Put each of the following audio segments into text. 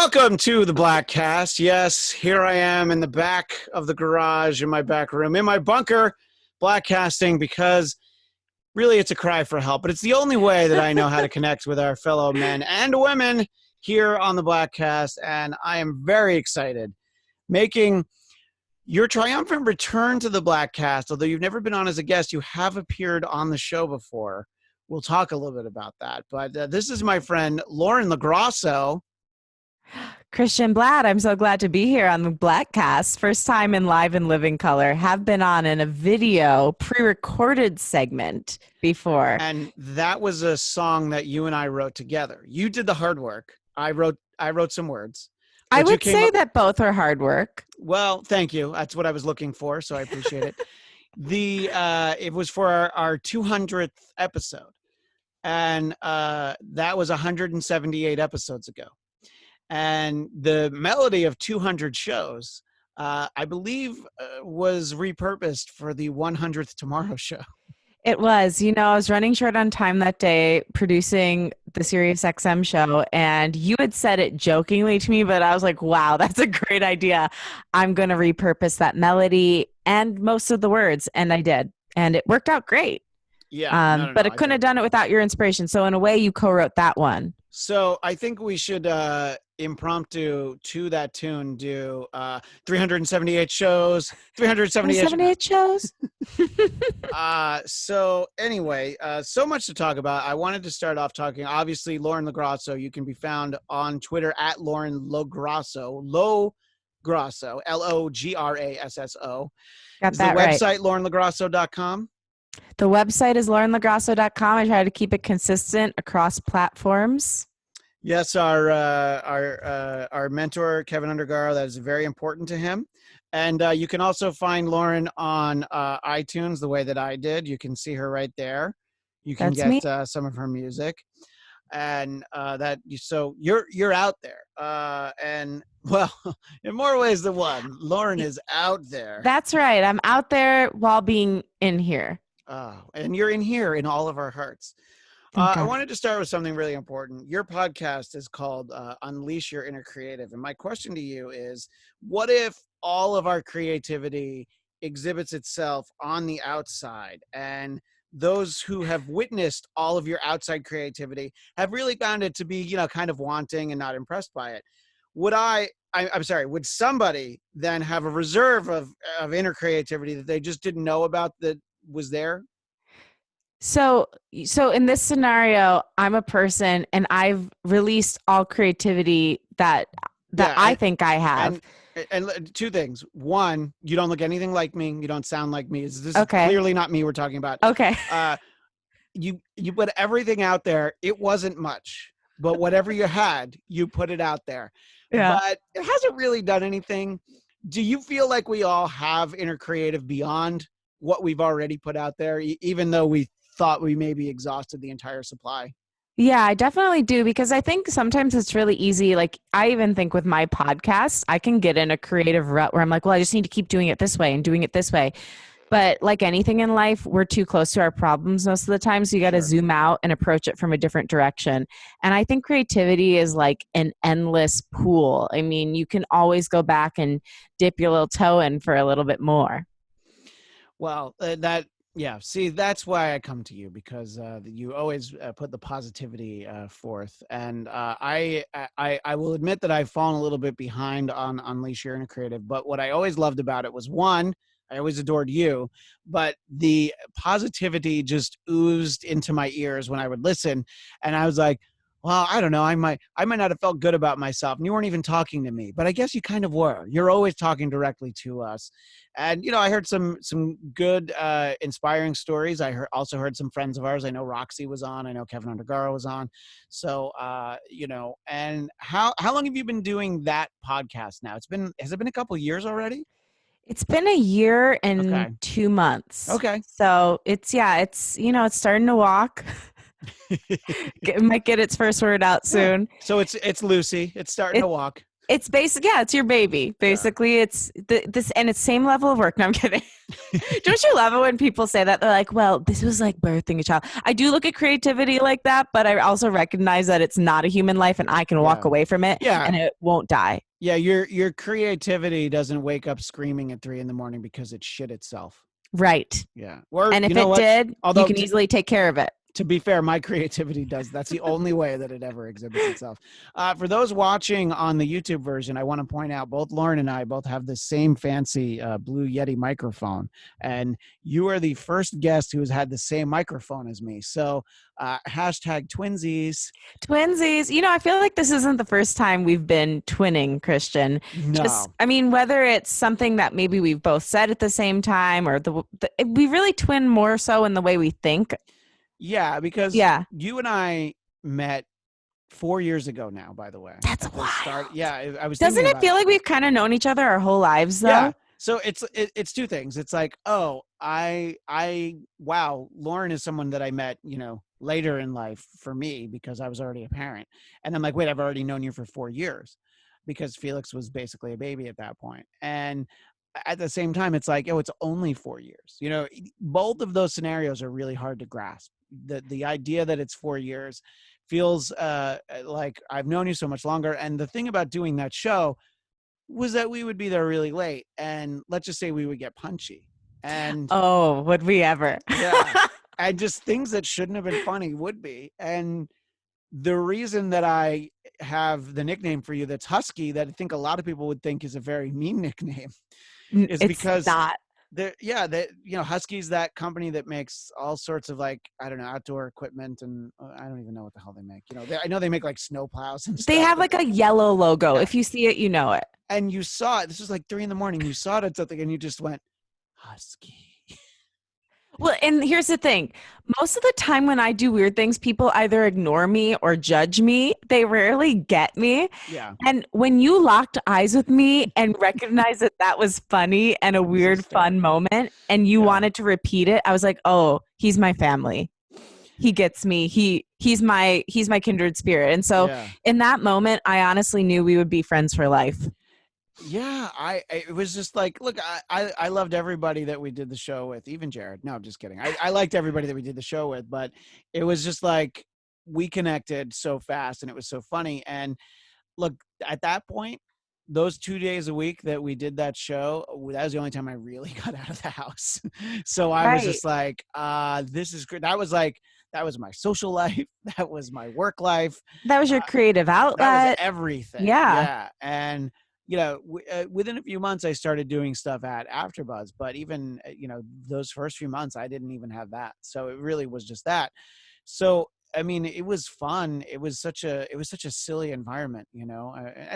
Welcome to the Bladtcast. Yes, here I am in the back of the garage, in my back room, in my bunker, Bladtcasting, because really it's a cry for help. But it's the only way that I know how to connect with our fellow men and women here on the Bladtcast. And I am very excited. Making your triumphant return to the Bladtcast, although you've never been on as a guest, you have appeared on the show before. We'll talk a little bit about that. But this is my friend, Lauren LoGrasso. Christian Blatt, I'm so glad to be here on the Bladtcast. First time in live and living color. Have been on in a video pre-recorded segment before. And that was a song that you and I wrote together. You did the hard work. I wrote some words. I would say that both are hard work. Well, thank you. That's what I was looking for, so I appreciate it. It was for our 200th episode. And that was 178 episodes ago. And the melody of 200 shows, I believe, was repurposed for the 100th Tomorrow Show. It was. I was running short on time that day producing the Sirius XM show, and you had said it jokingly to me, but I was like, wow, that's a great idea. I'm going to repurpose that melody and most of the words, and I did. And it worked out great. Yeah. But I couldn't have done it without your inspiration. So in a way, you co-wrote that one. So I think we should impromptu to that tune do 378 shows, 378 shows. So anyway, so much to talk about. I wanted to start off talking, obviously, Lauren LoGrasso. You can be found on Twitter at Lauren LoGrasso. LoGrasso, LoGrasso. Got Is that the website right. laurenlograsso.com? The website is laurenlograsso.com. I try to keep it consistent across platforms. Yes, our mentor, Keven Undergaro, that is very important to him. And you can also find Lauren on iTunes the way that I did. You can see her right there. You can get some of her music. And so you're out there. And well, in more ways than one, Lauren is out there. That's right. I'm out there while being in here. And you're in here in all of our hearts. I wanted to start with something really important. Your podcast is called Unleash Your Inner Creative. And my question to you is, what if all of our creativity exhibits itself on the outside, and those who have witnessed all of your outside creativity have really found it to be, kind of wanting and not impressed by it? Would somebody then have a reserve of inner creativity that they just didn't know about that was there? So in this scenario, I'm a person and I've released all creativity that I think I have. And two things. One, you don't look anything like me. You don't sound like me. This is clearly not me we're talking about. Okay. You put everything out there. It wasn't much, but whatever you had, you put it out there. Yeah. But it hasn't really done anything. Do you feel like we all have inner creative beyond what we've already put out there, even though we thought we maybe exhausted the entire supply? Yeah, I definitely do, because I think sometimes it's really easy. Like, I even think with my podcast, I can get in a creative rut where I'm like, well, I just need to keep doing it this way and doing it this way. But like anything in life, we're too close to our problems most of the time. So you got to zoom out and approach it from a different direction. And I think creativity is like an endless pool. I mean, you can always go back and dip your little toe in for a little bit more. Well, see, that's why I come to you, because you always put the positivity forth. And I will admit that I've fallen a little bit behind on Unleash Your Inner Creative. But what I always loved about it was, one, I always adored you, but the positivity just oozed into my ears when I would listen. And I was like, well, I don't know. I might not have felt good about myself. And you weren't even talking to me, but I guess you kind of were. You're always talking directly to us. And, I heard some good, inspiring stories. I also heard some friends of ours. I know Roxy was on. I know Keven Undergaro was on. So, and how long have you been doing that podcast now? Has it been a couple of years already? It's been a year and 2 months. Okay. So it's it's starting to walk. It might get its first word out soon. So it's Lucy. It's starting to walk. It's basic. Yeah, it's your baby. Yeah. Basically, it's this, and it's same level of work. No, I'm kidding. Don't you love it when people say that? They're like, well, this was like birthing a child. I do look at creativity like that, but I also recognize that it's not a human life and I can walk Yeah. away from it Yeah. and it won't die. Yeah. Your creativity doesn't wake up screaming at 3 a.m. because it shit itself. Right. Yeah. Or And you if know it what? did, you Although can easily take care of it. to be fair, my creativity does. That's the only way that it ever exhibits itself. For those watching on the YouTube version, I want to point out both Lauren and I both have the same fancy Blue Yeti microphone. And you are the first guest who has had the same microphone as me. So hashtag twinsies. Twinsies. I feel like this isn't the first time we've been twinning, Christian. Just, No. I mean, whether it's something that maybe we've both said at the same time or we really twin more so in the way we think. Yeah, because Yeah. you and I met 4 years ago now, by the way. That's At the wild. start. Yeah, I was Doesn't thinking it about feel it. like we've kind of known each other our whole lives, though? Yeah. So it's two things. It's like, oh, wow, Lauren is someone that I met, later in life for me because I was already a parent. And I'm like, wait, I've already known you for 4 years because Felix was basically a baby at that point. And at the same time, it's like, oh, it's only 4 years. Both of those scenarios are really hard to grasp. The idea that it's 4 years feels like I've known you so much longer. And the thing about doing that show was that we would be there really late, and let's just say we would get punchy. And Oh, would we ever? yeah, and just things that shouldn't have been funny would be. And the reason that I have the nickname for you that's Husky, that I think a lot of people would think is a very mean nickname, is It's because not. Husky's that company that makes all sorts of, like, I don't know, outdoor equipment, and I don't even know what the hell they make. I know they make like snow plows and They stuff. have like a yellow logo. Yeah. If you see it, you know it. And you saw it. This was like 3 a.m. You saw it at something, and you just went, Husky. Well, and here's the thing. Most of the time when I do weird things, people either ignore me or judge me. They rarely get me. Yeah. And when you locked eyes with me and recognized that that was funny and a weird, fun moment, and you wanted to repeat it, I was like, oh, he's my family. He gets me. He's my kindred spirit. And so in that moment, I honestly knew we would be friends for life. Yeah, it was just like, look, I loved everybody that we did the show with, even Jared. No, I'm just kidding. I liked everybody that we did the show with, but it was just like we connected so fast and it was so funny. And look, at that point, those 2 days a week that we did that show, that was the only time I really got out of the house. So I was just like, this is great. That was my social life. That was my work life. That was your creative outlet. That was everything. Yeah. And within a few months, I started doing stuff at AfterBuzz. But even those first few months, I didn't even have that. So it really was just that. So I mean, it was fun. It was such a silly environment, And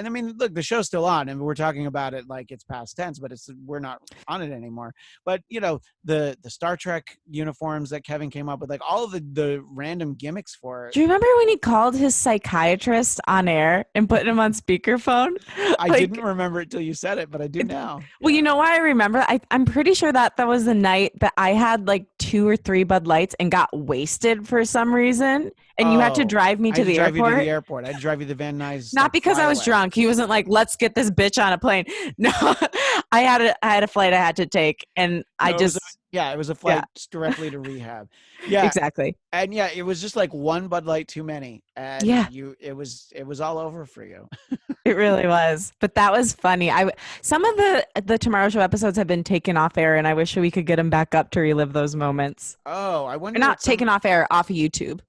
I mean, look, the show's still on, and we're talking about it like it's past tense, but we're not on it anymore. But the Star Trek uniforms that Keven came up with, like all of the random gimmicks for it. Do you remember when he called his psychiatrist on air and put him on speakerphone? I didn't remember it till you said it, but I do now. Well, you know why I remember? I'm pretty sure that was the night that I had like 2 or 3 Bud Lights and got wasted for some reason. And you had to drive me to the airport. You to the airport. I had to drive you to Van Nuys. Not because I was drunk. He wasn't like, let's get this bitch on a plane. No, I had a flight I had to take, and it was a flight directly to rehab. Yeah, exactly. And it was just like one Bud Light too many, and it was all over for you. It really was, but that was funny. Some of the Tomorrow Show episodes have been taken off air, and I wish we could get them back up to relive those moments. Oh, I wonder. They're not taken off air, off of YouTube.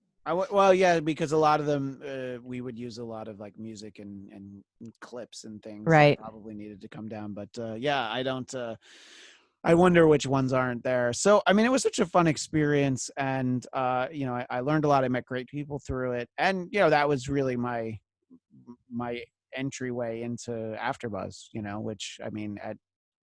Well, yeah, because a lot of them, we would use a lot of like music and clips and things. Right. That probably needed to come down, but I don't. I wonder which ones aren't there. So, I mean, it was such a fun experience, and I learned a lot. I met great people through it, and that was really my entryway into AfterBuzz. Which, I mean, at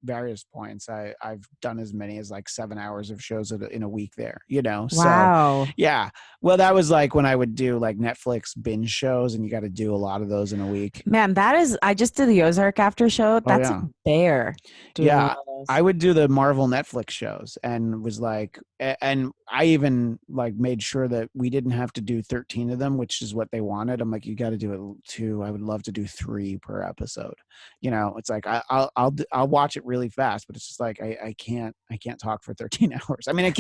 various points, I've done as many as like 7 hours of shows in a week there. Wow. So yeah. Well, that was like when I would do like Netflix binge shows, and you got to do a lot of those in a week. Man, I just did the Ozark after show. That's a bear. Yeah. shows. I would do the Marvel Netflix shows and was like, and I even like made sure that we didn't have to do 13 of them, which is what they wanted. I'm like, you got to do it 2. I would love to do 3 per episode. It's like, I'll watch it really fast, but it's just like, I can't talk for 13 hours. I mean,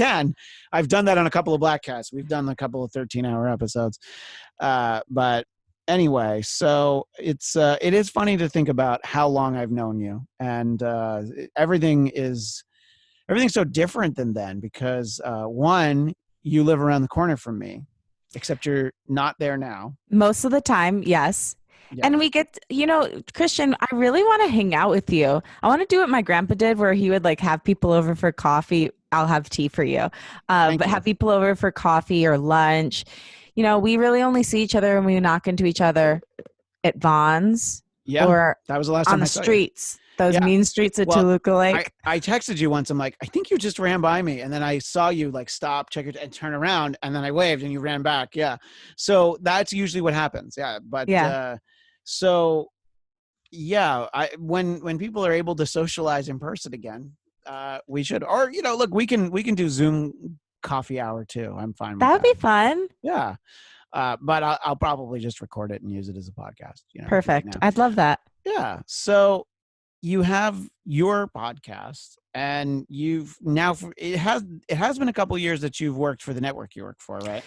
I've done that on a couple of Bladtcasts. We've done a couple of 13-hour episodes. But anyway, so it is funny to think about how long I've known you, and everything's so different than then because one, you live around the corner from me, except you're not there now. Most of the time, yes. Yeah, And we get, Christian, I really want to hang out with you. I want to do what my grandpa did where he would like have people over for coffee. I'll have tea for you. thank But you. have people over for coffee or lunch. We really only see each other when we knock into each other at Vaughn's Yeah, or that was the last on time the I saw you. streets, those Yeah. mean streets of Well, Toluca I, Lake. I texted you once. I'm like, I think you just ran by me. And then I saw you like stop, check it, and turn around. And then I waved and you ran back. Yeah. So that's usually what happens. Yeah. But Yeah. so yeah, when people are able to socialize in person again, we should, or, look, we can do Zoom coffee hour too. I'm fine with That would that. be fun. Yeah. But I'll probably just record it and use it as a podcast, right Perfect. now. I'd love that. Yeah. So you have your podcast and it has been a couple of years that you've worked for the network you work for, right?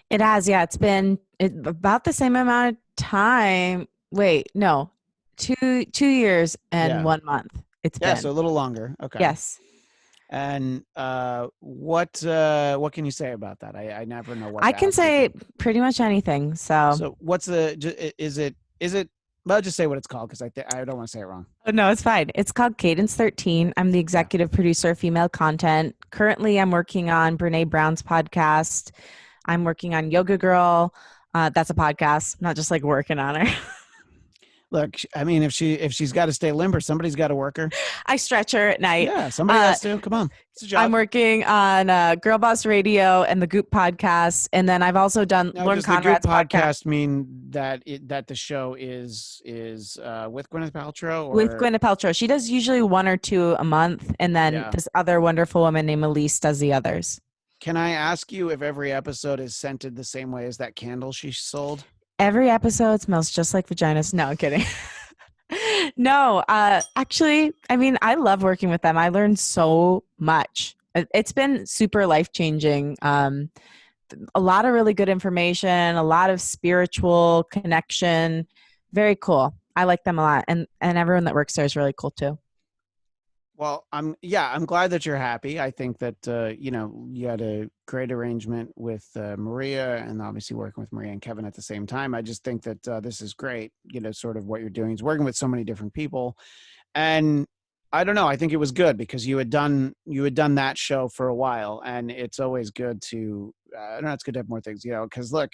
It has, yeah. It's been about the same amount of time. Wait, no, 2 years and Yeah. 1 month. It's Yeah. been. So a little longer. Okay. Yes. And what can you say about that? I never know what I to can ask say people. pretty much anything. So, So is it well, just say what it's called because I don't want to say it wrong. oh, no, it's fine. It's called Cadence 13. I'm the Yeah. executive producer of female content. Currently, I'm working on Brene Brown's podcast. I'm working on Yoga Girl. That's a podcast, not just like working on her. Look, I mean, if she's got to stay limber, somebody's got to work her. I stretch her at night. Yeah, somebody has to. Come on, it's a job. I'm working on Girl Boss Radio and the Goop podcast, and then I've also done Now, Lauren does the Goop Conrad's podcast podcast mean that the show is with Gwyneth Paltrow? Or? with Gwyneth Paltrow. She does usually 1 or 2 a month, and then Yeah. this other wonderful woman named Elise does the others. Can I ask you if every episode is scented the same way as that candle she sold? Every episode smells just like vaginas. No, I'm kidding. No, actually, I mean, I love working with them. I learned so much. It's been super life-changing. A lot of really good information, a lot of spiritual connection. Very cool. I like them a lot. And everyone that works there is really cool too. Well, I'm glad that you're happy. I think that you had a great arrangement with Maria, and obviously working with Maria and Kevin at the same time. I just think that this is great. Sort of what you're doing is working with so many different people, and I don't know. I think it was good because you had done that show for a while, and it's always good to. I don't know. It's good to have more things, because look.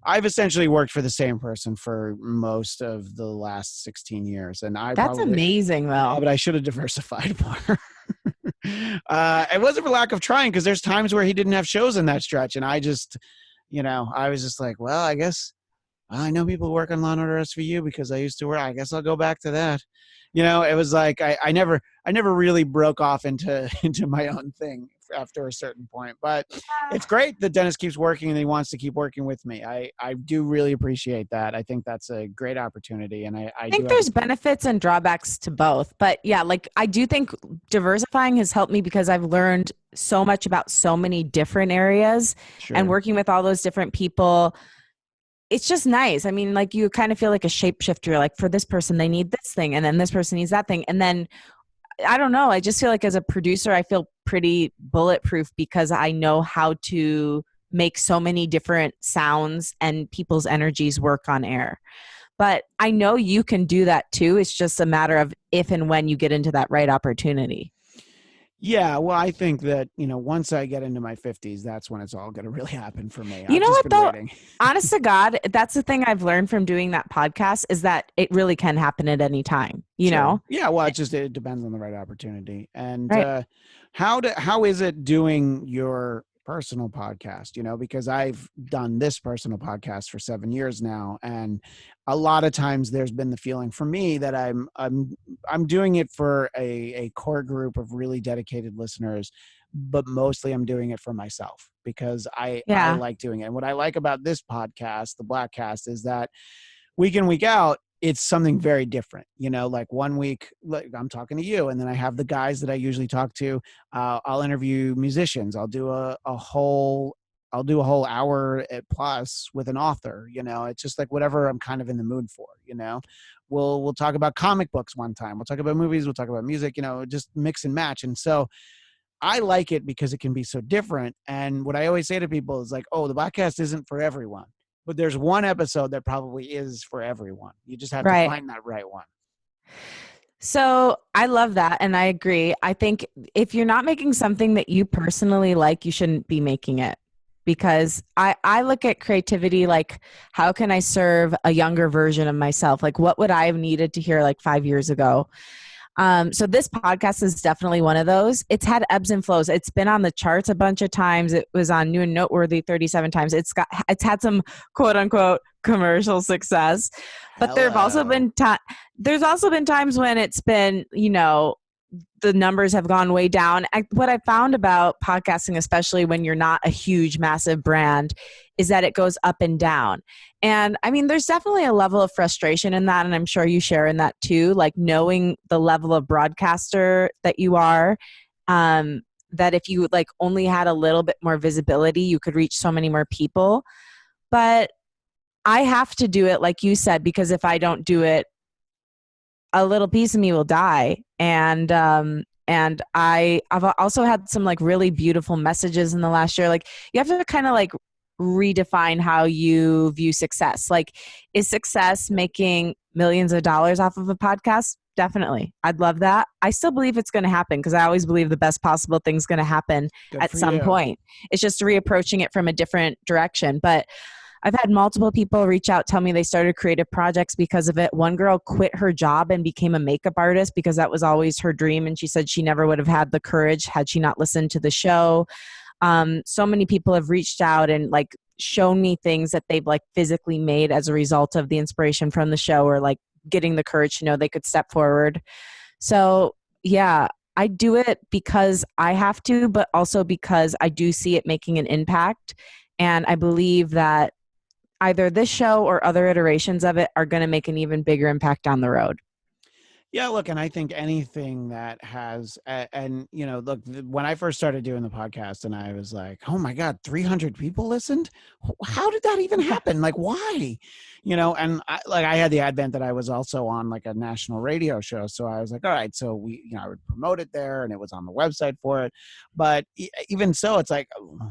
I've essentially worked for the same person for most of the last 16 years. And That's amazing, though. but I should have diversified more. It wasn't for lack of trying because there's times where he didn't have shows in that stretch. And I just, I was just like, well, I guess I know people who work on Law and Order SVU because I used to work. I guess I'll go back to that. It was like I never really broke off into my own thing after a certain point. But it's great that Dennis keeps working and he wants to keep working with me. I do really appreciate that. I think that's a great opportunity. And I think there's benefits and drawbacks to both. But yeah, like I do think diversifying has helped me because I've learned so much about so many different areas. Sure. And working with all those different people. It's just nice. I mean, like you kind of feel like a shapeshifter. You're like, for this person, they need this thing. And then this person needs that thing. And then I don't know. I just feel like as a producer, I feel pretty bulletproof because I know how to make so many different sounds and people's energies work on air. But I know you can do that too. It's just a matter of if and when you get into that right opportunity. Yeah, well, I think that, once I get into my 50s, that's when it's all going to really happen for me. You know what, though? Waiting. Honest to God, that's the thing I've learned from doing that podcast is that it really can happen at any time, you know? Yeah, well, it depends on the right opportunity. And right. how is it doing your personal podcast, because I've done this personal podcast for 7 years now. And a lot of times there's been the feeling for me that I'm doing it for a core group of really dedicated listeners, but mostly I'm doing it for myself because I Yeah. like doing it. And what I like about this podcast, the Bladtcast, is that week in, week out, it's something very different. Like one week, like I'm talking to you, and then I have the guys that I usually talk to. I'll interview musicians. I'll do a whole hour at plus with an author. It's just like whatever I'm kind of in the mood for. We'll talk about comic books one time. We'll talk about movies. We'll talk about music. Just mix and match. And so I like it because it can be so different. And what I always say to people is like, oh, the podcast isn't for everyone, but there's one episode that probably is for everyone. You just have to Right. find that right one. So I love that. And I agree. I think if you're not making something that you personally like, you shouldn't be making it. Because I look at creativity like, how can I serve a younger version of myself? Like, what would I have needed to hear like 5 years ago? So this podcast is definitely one of those. It's had ebbs and flows. It's been on the charts a bunch of times. It was on New and Noteworthy 37 times. It's had some quote unquote commercial success, but Hello. there's also been times when it's been, the numbers have gone way down. What I found about podcasting, especially when you're not a huge, massive brand, is that it goes up and down. And I mean, there's definitely a level of frustration in that. And I'm sure you share in that too, like knowing the level of broadcaster that you are, that if you like only had a little bit more visibility, you could reach so many more people. But I have to do it, like you said, because if I don't do it, a little piece of me will die. And I've also had some like really beautiful messages in the last year. Like you have to kind of like redefine how you view success. Like, is success making millions of dollars off of a podcast? Definitely. I'd love that. I still believe it's going to happen because I always believe the best possible thing's going to happen Good at for some you. point. It's just reapproaching it from a different direction. But I've had multiple people reach out, tell me they started creative projects because of it. One girl quit her job and became a makeup artist because that was always her dream. And she said she never would have had the courage had she not listened to the show. So many people have reached out and like shown me things that they've like physically made as a result of the inspiration from the show, or like getting the courage to know they could step forward. So yeah, I do it because I have to, but also because I do see it making an impact. And I believe that either this show or other iterations of it are going to make an even bigger impact down the road. Yeah, look, and I think anything that has, and look, when I first started doing the podcast, and I was like, oh my God, 300 people listened. How did that even Yeah. happen? Like, why? And I had the advent that I was also on like a national radio show, so I was like, all right, so I would promote it there, and it was on the website for it. But even so, it's like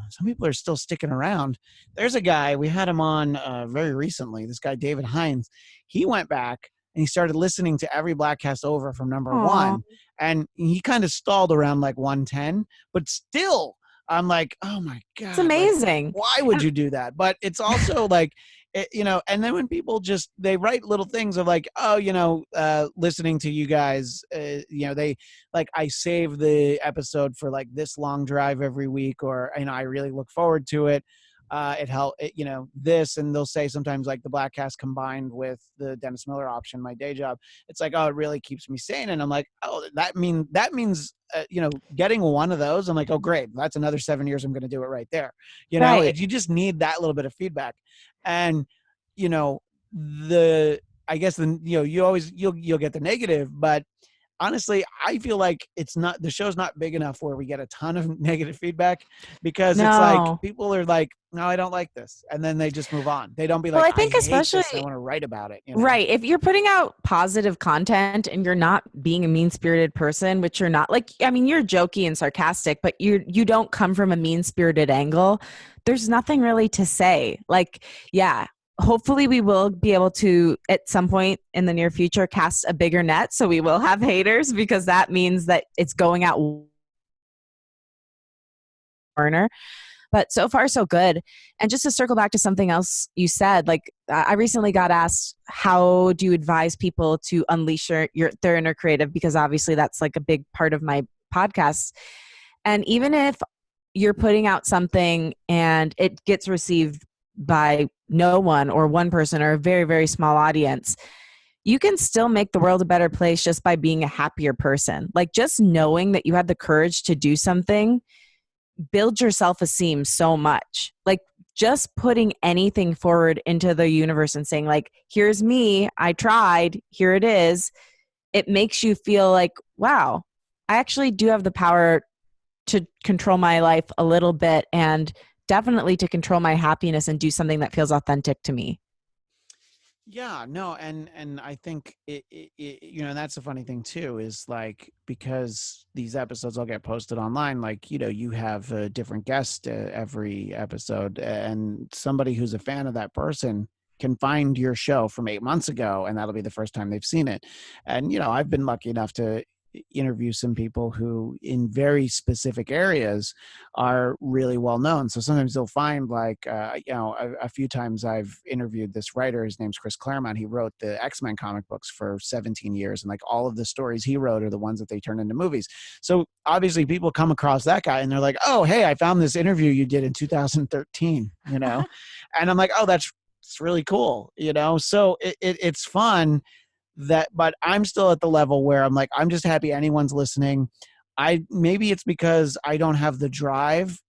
some people are still sticking around. There's a guy we had him on very recently. This guy David Hines, he went back and he started listening to every Bladtcast over from number Aw, one. And he kind of stalled around like 110, but still, I'm like, oh my it's God, like, amazing. why would And you do that? But it's also like, and then when people just, they write little things of like, oh, listening to you guys, they like, I save the episode for like this long drive every week, or, I really look forward to it. It helped, this, and they'll say sometimes like the Bladtcast combined with the Dennis Miller option, my day job. It's like, oh, it really keeps me sane. And I'm like, oh, that means, getting one of those. I'm like, oh, great. That's another 7 years. I'm going to do it right there. right. You just need that little bit of feedback. And, you know, the, I guess you'll get the negative, but honestly, I feel like the show's not big enough where we get a ton of negative feedback, because it's like No. people are like, no, I don't like this. And then they just move on. They don't be Well, like, I I think hate this and I especially want to write about it. right. If you're putting out positive content and you're not being a mean-spirited person, which you're not, like, I mean, you're jokey and sarcastic, but you don't come from a mean-spirited angle. There's nothing really to say. Like, yeah, hopefully we will be able to at some point in the near future cast a bigger net, so we will have haters, because that means that it's going out burner. But so far, so good. And just to circle back to something else you said, like I recently got asked, how do you advise people to unleash their inner creative? Because obviously that's like a big part of my podcast. And even if you're putting out something and it gets received by no one or one person or a very, very small audience, you can still make the world a better place just by being a happier person. Like just knowing that you had the courage to do something builds your self-esteem so much. Like just putting anything forward into the universe and saying like, here's me, I tried, here it is. It makes you feel like, wow, I actually do have the power to control my life a little bit and definitely to control my happiness and do something that feels authentic to me. Yeah, no, and I think that's the funny thing too, is like, because these episodes all get posted online, like, you have a different guest every episode, and somebody who's a fan of that person can find your show from 8 months ago, and that'll be the first time they've seen it. And I've been lucky enough to interview some people who in very specific areas are really well known. So sometimes they'll find like, a few times I've interviewed this writer. His name's Chris Claremont. He wrote the X-Men comic books for 17 years. And like all of the stories he wrote are the ones that they turn into movies. So obviously people come across that guy and they're like, oh, hey, I found this interview you did in 2013, and I'm like, oh, it's really cool. So it's fun but I'm still at the level where I'm like, I'm just happy anyone's listening. Maybe it's because I don't have the drive,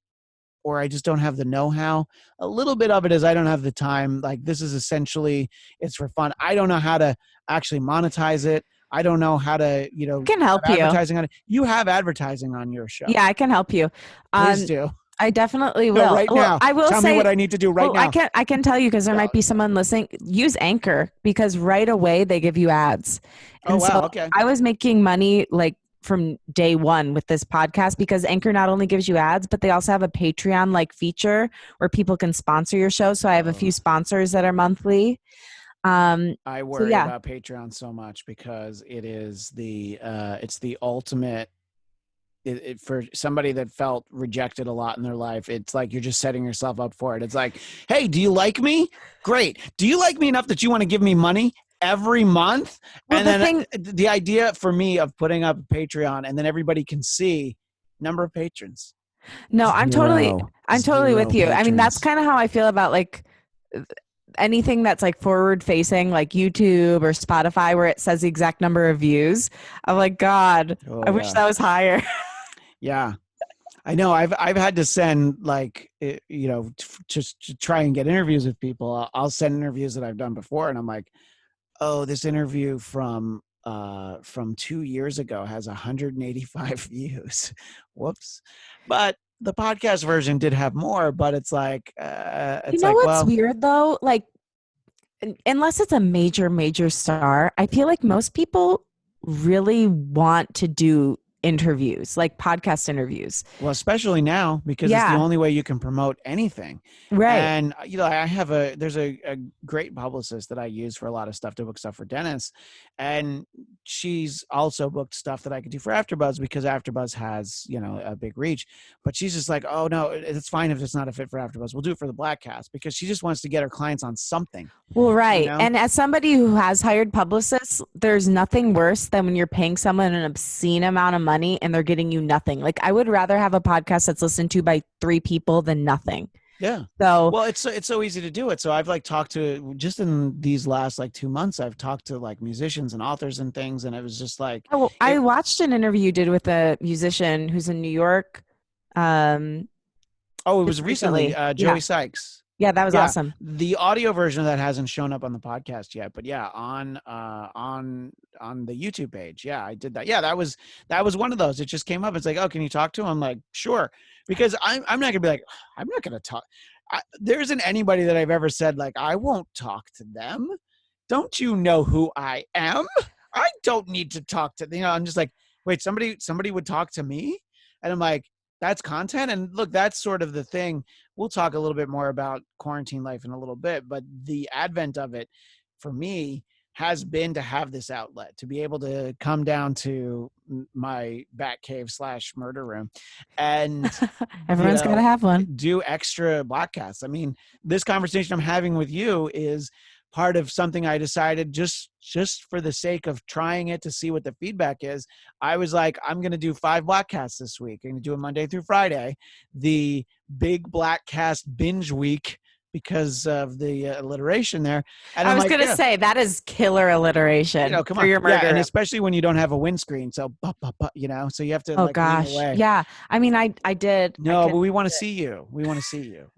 or I just don't have the know-how. A little bit of it is I don't have the time. Like, this is essentially, it's for fun. I don't know how to actually monetize it. I don't know how to, Can have help you. advertising on it. You have advertising on your show. Yeah, I can help you. Please do. I definitely No, will. right now. I will Tell say me what I need to do right now. I can tell you because there might be someone listening. Use Anchor because right away they give you ads. And wow. So Okay. I was making money like from day one with this podcast because Anchor not only gives you ads, but they also have a Patreon like feature where people can sponsor your show. So I have a few sponsors that are monthly. I worry about Patreon so much because it's the ultimate. For somebody that felt rejected a lot in their life, it's like you're just setting yourself up for it. It's like, hey, do you like me? Great. Do you like me enough that you want to give me money every month? Well, And then the idea for me of putting up a Patreon and then everybody can see number of patrons. No, I'm totally with you. Patrons. I mean, that's kind of how I feel about like anything that's like forward facing, like YouTube or Spotify, where it says the exact number of views. I'm like, God, I wish that was higher. Yeah, I know. I've had to send like, just to try and get interviews with people. I'll send interviews that I've done before, and I'm like, oh, this interview from 2 years ago has 185 views. Whoops. But the podcast version did have more, but it's like, What's weird though? Like, unless it's a major, major star, I feel like most people really want to do interviews, like podcast interviews. Well, especially now, because it's the only way you can promote anything. Right. And, there's a great publicist that I use for a lot of stuff, to book stuff for dentists. And she's also booked stuff that I could do for AfterBuzz, because AfterBuzz has, a big reach. But she's just like, oh no, it's fine if it's not a fit for AfterBuzz. We'll do it for the Bladtcast, because she just wants to get her clients on something. Well, right. And as somebody who has hired publicists, there's nothing worse than when you're paying someone an obscene amount of money and they're getting you nothing. Like, I would rather have a podcast that's listened to by 3 people than nothing. Yeah. So, well, it's so easy to do it. So I've like talked to, just in these last like 2 months, I've talked to like musicians and authors and things. And it was just like, I watched an interview you did with a musician who's in New York. It was recently Joey Sykes. Yeah, that was awesome. The audio version of that hasn't shown up on the podcast yet, but yeah, on the YouTube page. Yeah, I did that. Yeah, that was one of those. It just came up. It's like, oh, can you talk to him? I'm like, sure, because I'm not gonna be like, I'm not gonna talk. There isn't anybody that I've ever said like, I won't talk to them. Don't you know who I am? I don't need to talk to. I'm just like, wait, somebody would talk to me, and I'm like, that's content. And look, that's sort of the thing. We'll talk a little bit more about quarantine life in a little bit, but the advent of it for me has been to have this outlet, to be able to come down to my bat cave / murder room and everyone's got to have one, do extra Bladtcasts. I mean, this conversation I'm having with you is part of something I decided just for the sake of trying it to see what the feedback is. I was like, I'm going to do 5 Bladtcasts this week. I'm going to do it Monday through Friday, the big Bladtcast binge week because of the alliteration there. And I I'm was like, going to yeah, say that is killer alliteration come for on. your Yeah. And murder. especially when you don't have a windscreen. So, so you have to Oh like lean gosh. away. Yeah. I mean, I did. I No, could. but we want to see you. We want to see you,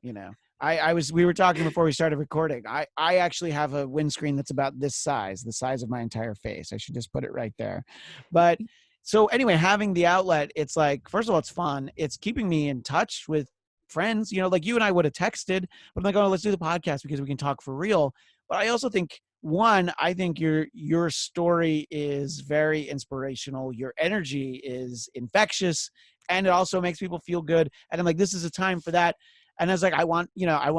we were talking before we started recording. I actually have a windscreen that's about this size, the size of my entire face. I should just put it right there. But so anyway, having the outlet, it's like, first of all, it's fun. It's keeping me in touch with friends, like you and I would have texted, but I'm like, oh, let's do the podcast because we can talk for real. But I also think I think your story is very inspirational. Your energy is infectious and it also makes people feel good. And I'm like, this is a time for that. And I was like, I want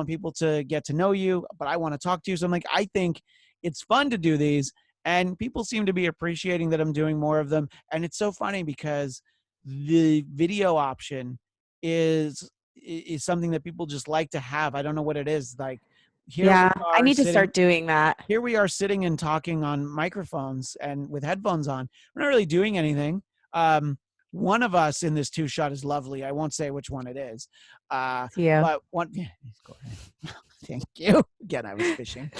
people to get to know you, but I want to talk to you. So I'm like, I think it's fun to do these and people seem to be appreciating that I'm doing more of them. And it's so funny because the video option is something that people just like to have. I don't know what it is. Like here we Yeah. I are need to sitting start doing that. here we are sitting and talking on microphones and with headphones on. We're not really doing anything. One of us in this 2-shot is lovely. I won't say which one it is. To you. But one, yeah, go ahead. Thank you. Again, I was fishing.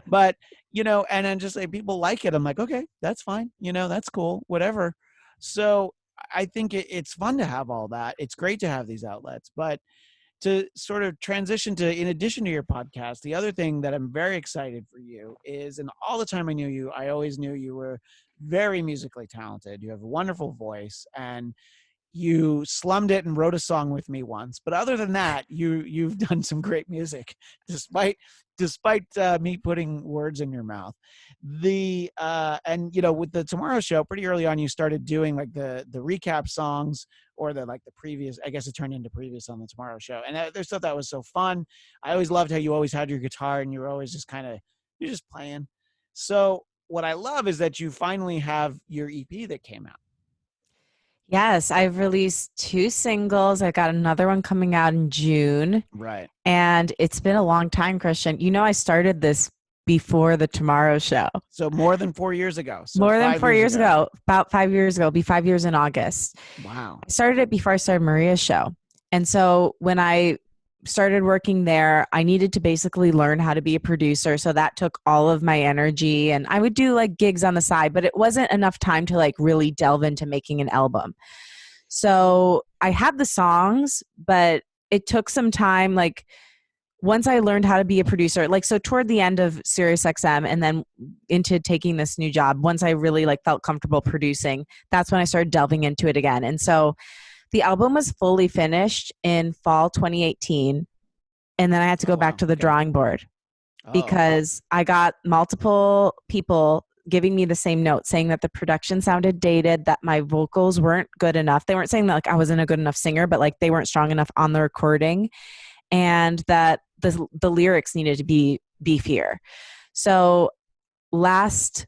But, and then just like people like it. I'm like, okay, that's fine. That's cool. Whatever. So I think it's fun to have all that. It's great to have these outlets. But to sort of transition to, in addition to your podcast, the other thing that I'm very excited for you is, and all the time I knew you, I always knew you were very musically talented. You have a wonderful voice and you slummed it and wrote a song with me once. But other than that, you've done some great music, despite me putting words in your mouth. And with the Tomorrow Show, pretty early on, you started doing like the recap songs or the previous. I guess it turned into previous on the Tomorrow Show, and there's stuff that was so fun. I always loved how you always had your guitar and you were always just you're just playing. So what I love is that you finally have your EP that came out. Yes, I've released 2 singles. I got another one coming out in June. Right. And it's been a long time, Christian. I started this before the Tomorrow Show. So more than 4 years ago. So more than 4 years ago. About 5 years ago. It'll be 5 years in August. Wow. I started it before I started Maria's show. And so when I started working there, I needed to basically learn how to be a producer. So that took all of my energy, and I would do like gigs on the side, but it wasn't enough time to like really delve into making an album. So I had the songs, but it took some time. Like once I learned how to be a producer, so toward the end of SiriusXM and then into taking this new job, once I really felt comfortable producing, that's when I started delving into it again. And so the album was fully finished in fall 2018. And then I had to go back to the drawing board because I got multiple people giving me the same note saying that the production sounded dated, that my vocals weren't good enough. They weren't saying that I wasn't a good enough singer, but they weren't strong enough on the recording, and that the lyrics needed to be beefier. So last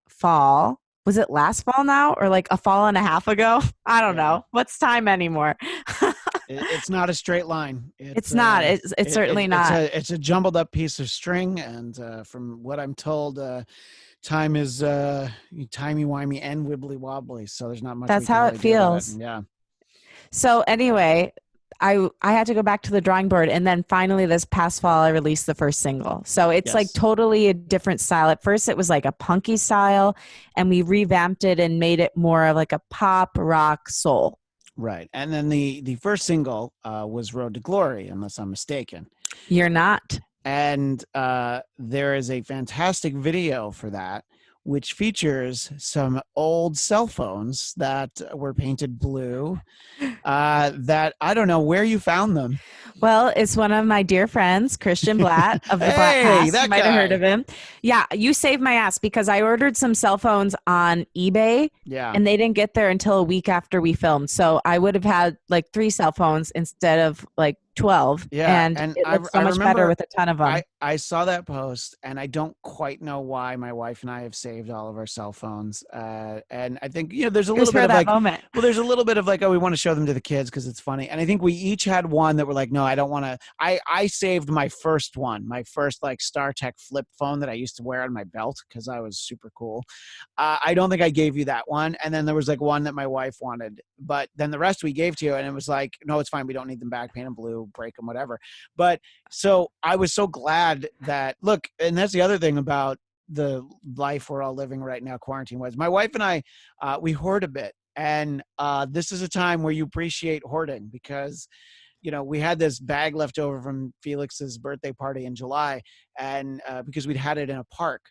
fall, was it last fall now or a fall and a half ago? I don't know. What's time anymore? It's not a straight line. It's not. It's certainly not. It's a jumbled up piece of string. And from what I'm told, time is timey-wimey and wibbly-wobbly. So there's not much. That's how it feels. Yeah. So anyway, I had to go back to the drawing board, and then finally this past fall I released the first single. So it's totally a different style. At first it was a punky style, and we revamped it and made it more of a pop rock soul. Right. And then the first single was Road to Glory, unless I'm mistaken. You're not. And there is a fantastic video for that, which features some old cell phones that were painted blue that I don't know where you found them. Well, it's one of my dear friends, Christian Blatt of the Bladtcast. You might have heard of him. Yeah, you saved my ass because I ordered some cell phones on eBay and they didn't get there until a week after we filmed. So I would have had 3 cell phones instead of 12, Yeah, and and it I looks so I much better remember with a ton of them. I saw that post, and I don't quite know why my wife and I have saved all of our cell phones. And I think there's a It was little bit for of that like, moment. well, there's a little bit of like, oh, we want to show them to the kids because it's funny. And I think we each had one that we're like, no, I don't want to. I saved my first one, my first like StarTech flip phone that I used to wear on my belt because I was super cool. I don't think I gave you that one. And then there was like one that my wife wanted, but then the rest we gave to you, and it was like, no, it's fine. We don't need them back. Paint them blue, break them, whatever. But so I was so glad that look, and that's the other thing about the life we're all living right now, quarantine wise. My wife and I, we hoard a bit. And this is a time where you appreciate hoarding because we had this bag left over from Felix's birthday party in July, and because we'd had it in a park,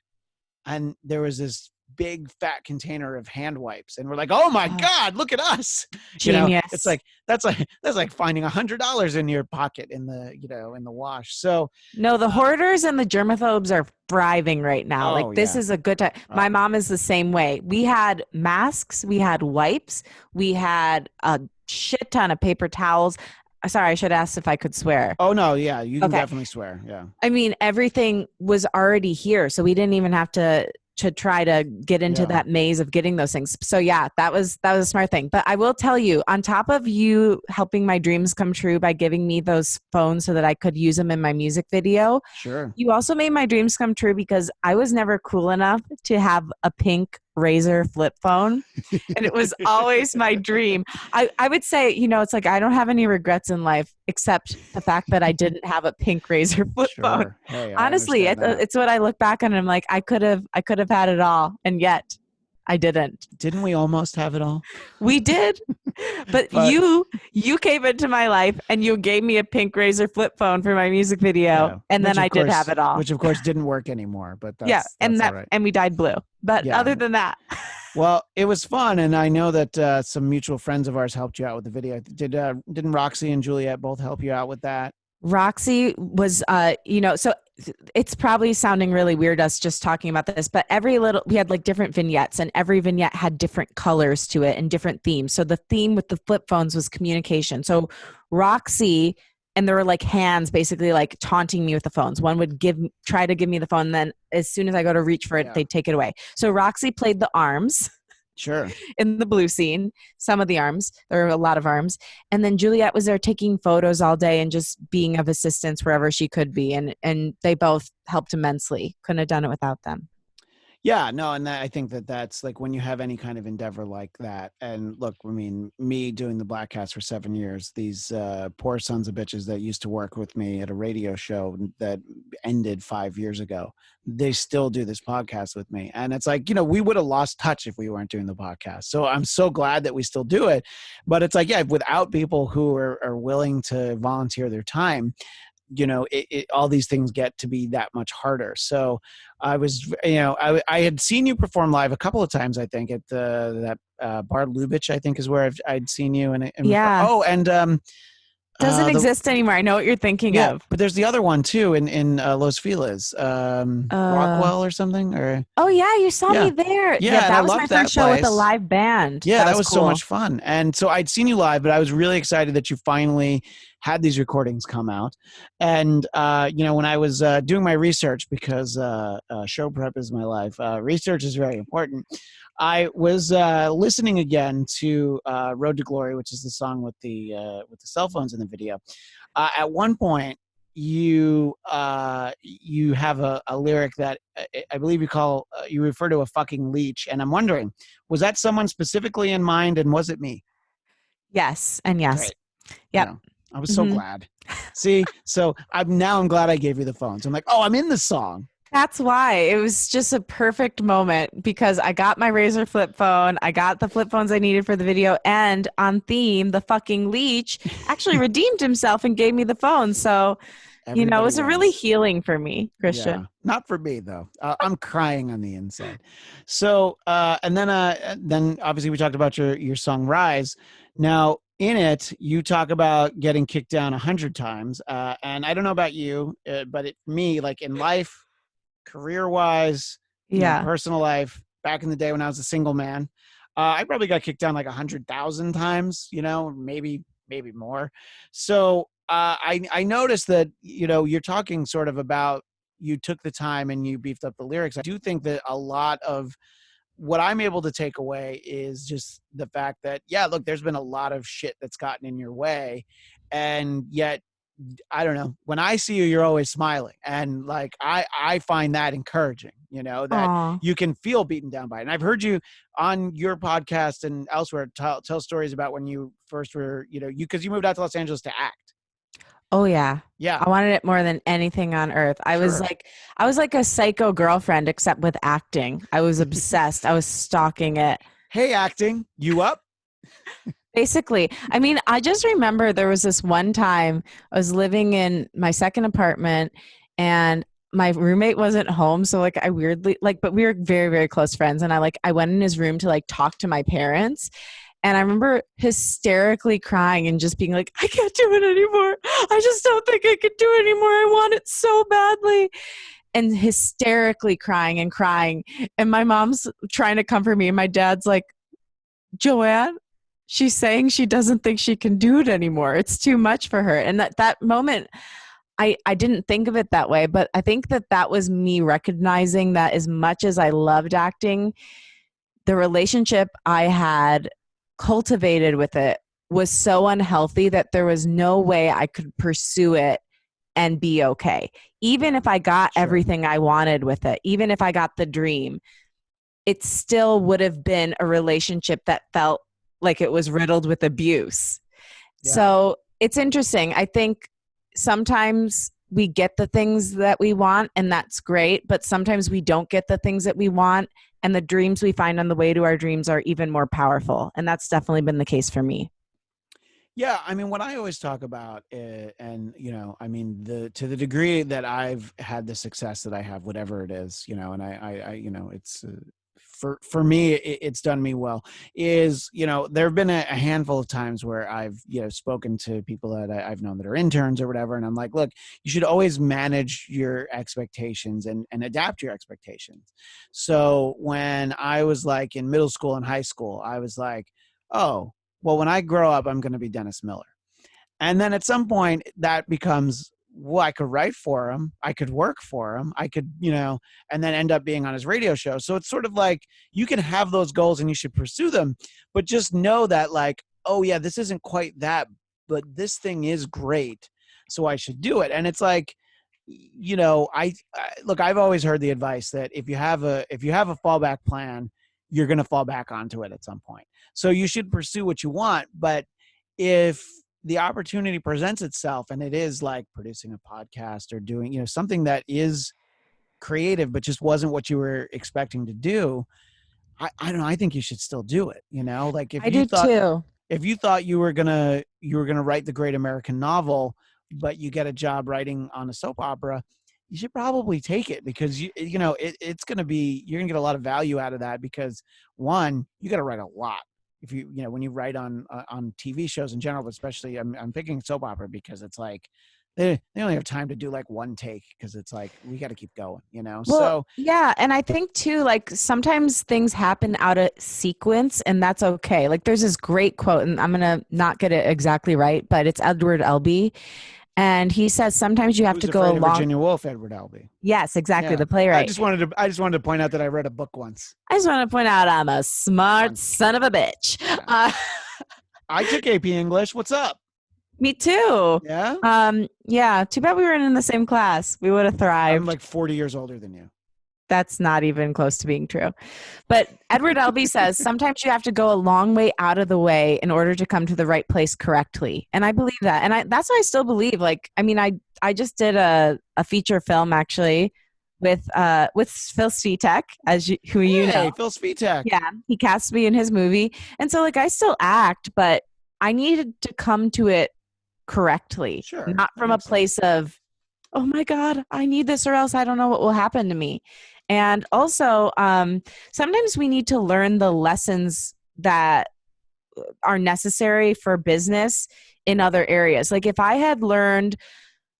and there was this big fat container of hand wipes, and we're like, oh my Oh, god, look at us. It's genius. like that's like finding $100 in your pocket in the wash. So No, the uh, hoarders and the germaphobes are thriving right now. oh Like this yeah. is a good time. Oh My mom is the same way. We had masks, we had wipes, we had a shit ton of paper towels. Sorry, I should ask if I could swear. oh no, yeah, you can Okay. definitely swear. Yeah. I mean, everything was already here, so we didn't even have to try to get into Yeah. that maze of getting those things. So yeah, that was a smart thing. But I will tell you, on top of you helping my dreams come true by giving me those phones so that I could use them in my music video, Sure. you also made my dreams come true because I was never cool enough to have a pink Razor flip phone. And it was always my dream. I would say, it's like I don't have any regrets in life except the fact that I didn't have a pink Razor flip phone. Sure. Hey, I Honestly, understand that. it's what I look back on and I'm like, I could have had it all, and yet I didn't. Didn't we almost have it all? We did, but But you came into my life and you gave me a pink Razor flip phone for my music video, yeah, and then I did have it all. which of course didn't work anymore, but Yeah, that's all right. and we dyed blue. But Yeah. other than that, Well, it was fun, and I know that some mutual friends of ours helped you out with the video. Didn't Roxy and Juliet both help you out with that? Roxy was, so it's probably sounding really weird us just talking about this, but we had like different vignettes, and every vignette had different colors to it and different themes. So the theme with the flip phones was communication. So Roxy, and there were like hands basically like taunting me with the phones. One would try to give me the phone, and then as soon as I go to reach for it, Yeah. they'd take it away. So Roxy played the arms Sure. in the blue scene, some of the arms. There were a lot of arms. And then Juliet was there taking photos all day and just being of assistance wherever she could be. And they both helped immensely. Couldn't have done it without them. Yeah, no, and I think that's like when you have any kind of endeavor like that. And look, I mean, me doing the Bladtcast for 7 years, these poor sons of bitches that used to work with me at a radio show that ended 5 years ago, they still do this podcast with me. And it's like, we would have lost touch if we weren't doing the podcast. So I'm so glad that we still do it. But it's like, yeah, without people who are willing to volunteer their time, all these things get to be that much harder. So I was, I had seen you perform live a couple of times, I think, at that Bar Lubitsch, I think is where I'd seen you. And Yeah. oh, and Doesn't the exist anymore. I know what you're thinking yeah, of. but there's the other one too in Los Feliz, Uh, Rockwell or something, or oh, yeah. You saw yeah, me there. Yeah. yeah, and I That was my loved first that show with a place. live band. Yeah, that Was was so cool. much fun. And so I'd seen you live, but I was really excited that you finally had these recordings come out. And, when I was doing my research, because show prep is my life, research is very important. I was listening again to Road to Glory, which is the song with the cell phones in the video. At one point, you have a lyric that I believe you refer to a fucking leech, and I'm wondering, was that someone specifically in mind, and was it me? Yes. And yes. Great. Yep. I was so Mhm. glad. See, so I'm glad I gave you the phone. So I'm like, oh, I'm in the song. That's why it was just a perfect moment because I got my Razor flip phone. I got the flip phones I needed for the video. And on theme, the fucking leech actually redeemed himself and gave me the phone. So, it was a really healing for me, Christian. Yeah, not for me though. I'm crying on the inside. So, and then obviously we talked about your song Rise. Now in it, you talk about getting kicked down 100 times. And I don't know about you, but me, like in life, career wise, Yeah. personal life, back in the day when I was a single man, I probably got kicked down like 100,000 times, maybe more. So I noticed that, you're talking sort of about, you took the time and you beefed up the lyrics. I do think that a lot of what I'm able to take away is just the fact that, yeah, look, there's been a lot of shit that's gotten in your way. And yet, I don't know, when I see you, you're always smiling. And like, I find that encouraging, that Aw. you can feel beaten down by it. And I've heard you on your podcast and elsewhere tell stories about when you first were, because you moved out to Los Angeles to act. Oh yeah. Yeah, I wanted it more than anything on earth. sure. I was like a psycho girlfriend except with acting. I was obsessed. I was stalking it. Hey, acting, you up? Basically, I mean, I just remember there was this one time I was living in my second apartment and my roommate wasn't home. So like I weirdly like, but we were very, very close friends. And I went in his room to like talk to my parents. And I remember hysterically crying and just being like, I can't do it anymore. I just don't think I could do it anymore. I want it so badly. And hysterically crying and crying. And my mom's trying to comfort me. And my dad's like, Joanne, she's saying she doesn't think she can do it anymore. It's too much for her. And that moment, I didn't think of it that way, but I think that was me recognizing that as much as I loved acting, the relationship I had cultivated with it was so unhealthy that there was no way I could pursue it and be okay. Even if I got Sure. everything I wanted with it, even if I got the dream, it still would have been a relationship that felt like it was riddled with abuse. Yeah. So it's interesting. I think sometimes we get the things that we want, and that's great, but sometimes we don't get the things that we want, and the dreams we find on the way to our dreams are even more powerful. And that's definitely been the case for me. Yeah, I mean, what I always talk about, and I mean, to the degree that I've had the success that I have, whatever it is, and it's for me, it's done me well. Is there have been a handful of times where I've spoken to people that I've known that are interns or whatever, and I'm like, look, you should always manage your expectations and adapt your expectations. So when I was like in middle school and high school, I was like, oh, well, when I grow up, I'm going to be Dennis Miller. And then at some point that becomes, well, I could write for him. I could work for him. I could, and then end up being on his radio show. So it's sort of like you can have those goals and you should pursue them, but just know that like, oh yeah, this isn't quite that, but this thing is great. So I should do it. And it's like, I look, I've always heard the advice that if you have a fallback plan, you're going to fall back onto it at some point. So you should pursue what you want. But if the opportunity presents itself and it is like producing a podcast or doing, something that is creative, but just wasn't what you were expecting to do, I don't know. I think you should still do it. Like I do too. if you thought you were gonna write the great American novel, but you get a job writing on a soap opera, you should probably take it because it's gonna be you're gonna get a lot of value out of that because one, you got to write a lot. If when you write on TV shows in general, but especially I'm picking soap opera because it's like they only have time to do like one take because it's like we got to keep going. Well, So yeah, and I think too, like sometimes things happen out of sequence, and that's okay. Like there's this great quote, and I'm gonna not get it exactly right, but it's Edward Albee, and he says sometimes you have Who's to go Afraid of along. Virginia Woolf? Edward Albee. Yes, exactly, Yeah. the I playwright. just wanted to I just wanted to point out that I read a book once. I just want to point out I'm a smart Once. son of a bitch. Yeah. I took AP English. What's up? Me too. Yeah. Yeah, too bad we weren't in the same class. We would have I'm thrived. like 40 years older than you. That's not even close to being true. But Edward Albee says sometimes you have to go a long way out of the way in order to come to the right place correctly. And I believe that. And that's what I still believe. Like, I mean, I just did a feature film actually with Phil Svitek, who you know. Hey, Phil Svitek. Yeah, he cast me in his movie. And so like I still act, but I needed to come to it correctly, Sure. not That from a makes sense. place of, oh my God, I need this or else I don't know what will happen to me. And also, sometimes we need to learn the lessons that are necessary for business in other areas. Like if I had learned,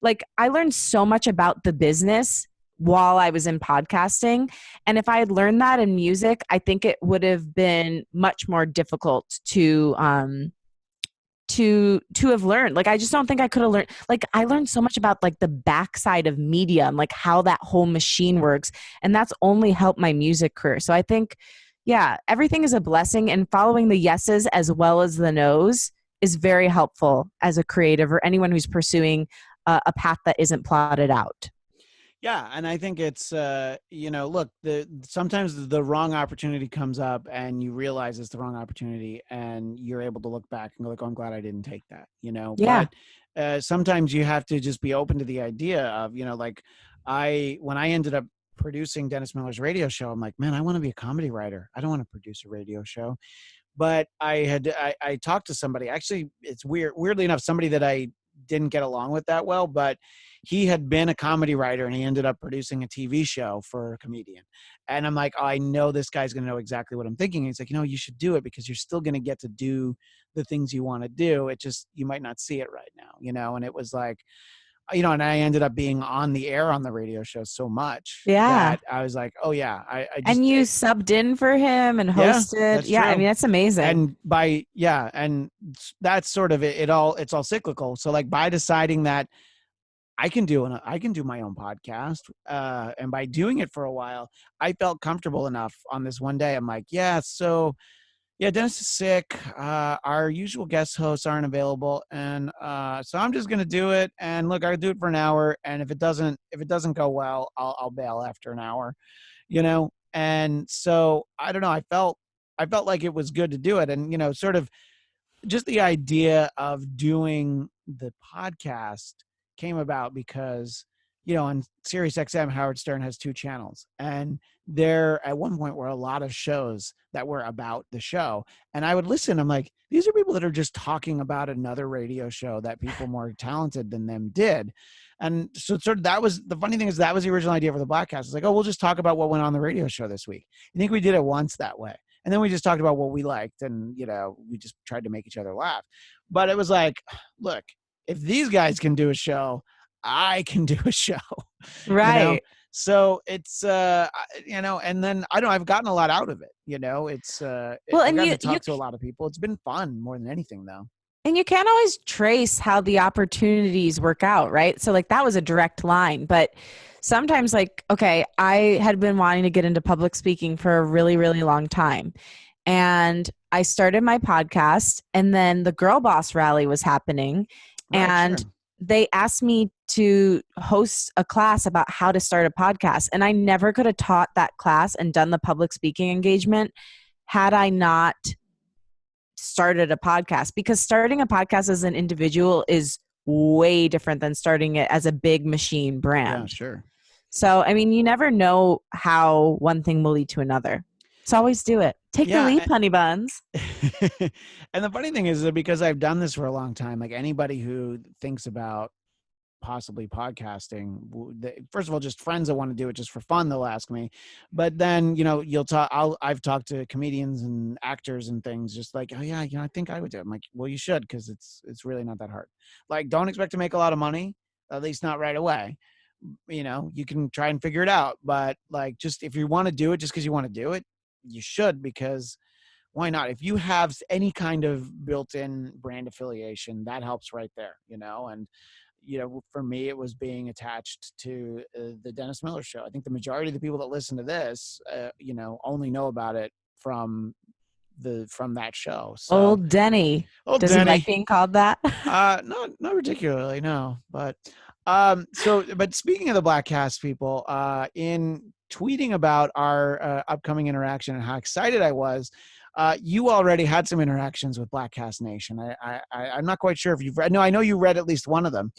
like I learned so much about the business while I was in podcasting. And if I had learned that in music, I think it would have been much more difficult to have learned. Like I just don't think I could have learned. Like I learned so much about like the backside of media and like how that whole machine works, and that's only helped my music career. So I think, yeah, everything is a blessing, and following the yeses as well as the nos is very helpful as a creative or anyone who's pursuing a path that isn't plotted out. Yeah, and I think it's look, sometimes the wrong opportunity comes up and you realize it's the wrong opportunity and you're able to look back and go like, oh, I'm glad I didn't take that, Yeah. but sometimes you have to just be open to the idea of, like when I ended up producing Dennis Miller's radio show, I'm like, man, I want to be a comedy writer. I don't want to produce a radio show. But I talked to somebody, actually, it's weirdly enough, somebody that I didn't get along with that well, but he had been a comedy writer and he ended up producing a TV show for a comedian. And I'm like, oh, I know this guy's going to know exactly what I'm thinking. And he's like, you should do it because you're still going to get to do the things you want to do. It just, you might not see it right now, and it was like, and I ended up being on the air on the radio show so much Yeah. that I was like, oh yeah, I And just, you subbed in for him and yeah, hosted. that's Yeah, I true. mean that's amazing. And and that's sort of it, it's all cyclical. So like by deciding that I can do my own podcast, and by doing it for a while, I felt comfortable enough on this one day. I'm like, yeah, so yeah, Dennis is sick. Our usual guest hosts aren't available, and so I'm just gonna do it. And look, I'll do it for an hour, and if it doesn't go well, I'll bail after an hour, And so I don't know. I felt like it was good to do it, and sort of just the idea of doing the podcast came about because on Sirius XM, Howard Stern has two channels, and there at one point were a lot of shows that were about the show, and I would listen. I'm like, these are people that are just talking about another radio show that people more talented than them did. And so sort of that was the funny thing, is that was the original idea for the Bladtcast. It's like, oh, we'll just talk about what went on the radio show this week. I think we did it once that way. And then we just talked about what we liked, and we just tried to make each other laugh. But it was like, look, if these guys can do a show, I can do a show. you know. Right. So it's and then I don't know, I've gotten a lot out of it. Well, I've and gotten you to you talk to a lot of people. It's been fun more than anything, though. and you can't always trace how the opportunities work out, right? So like that was a direct line, but sometimes like okay, I had been wanting to get into public speaking for a really really long time. And I started my podcast, and then the Girl Boss rally was happening, Right, sure. and they asked me to host a class about how to start a podcast. And I never could have taught that class and done the public speaking engagement had I not started a podcast, because starting a podcast as an individual is way different than starting it as a big machine Yeah, brand. sure. So, I mean, you never know how one thing will lead to another. So always do it. Take the Yeah. leap, honey buns. And the funny thing is that because I've done this for a long time, like anybody who thinks about possibly podcasting, first of all, just friends that want to do it just for fun, they'll ask me. But then I've talked to comedians and actors and things, just like, oh yeah, I think I would do it. I'm like, well, you should, because it's really not that hard. Like, don't expect to make a lot of money, at least not right away. You can try and figure it out, but like, just if you want to do it just because you want to do it, you should, because why not? If you have any kind of built-in brand affiliation, that helps right there, and for me, it was being attached to the Dennis Miller Show. I think the majority of the people that listen to this, only know about it from that show. So, Old Denny. old Does he like Denny, being called that? not particularly, no. But but speaking of the Bladtcast, people, in tweeting about our upcoming interaction and how excited I was, you already had some interactions with Bladtcast Nation. I'm not quite sure if you've read. No, I know you read at least one of them.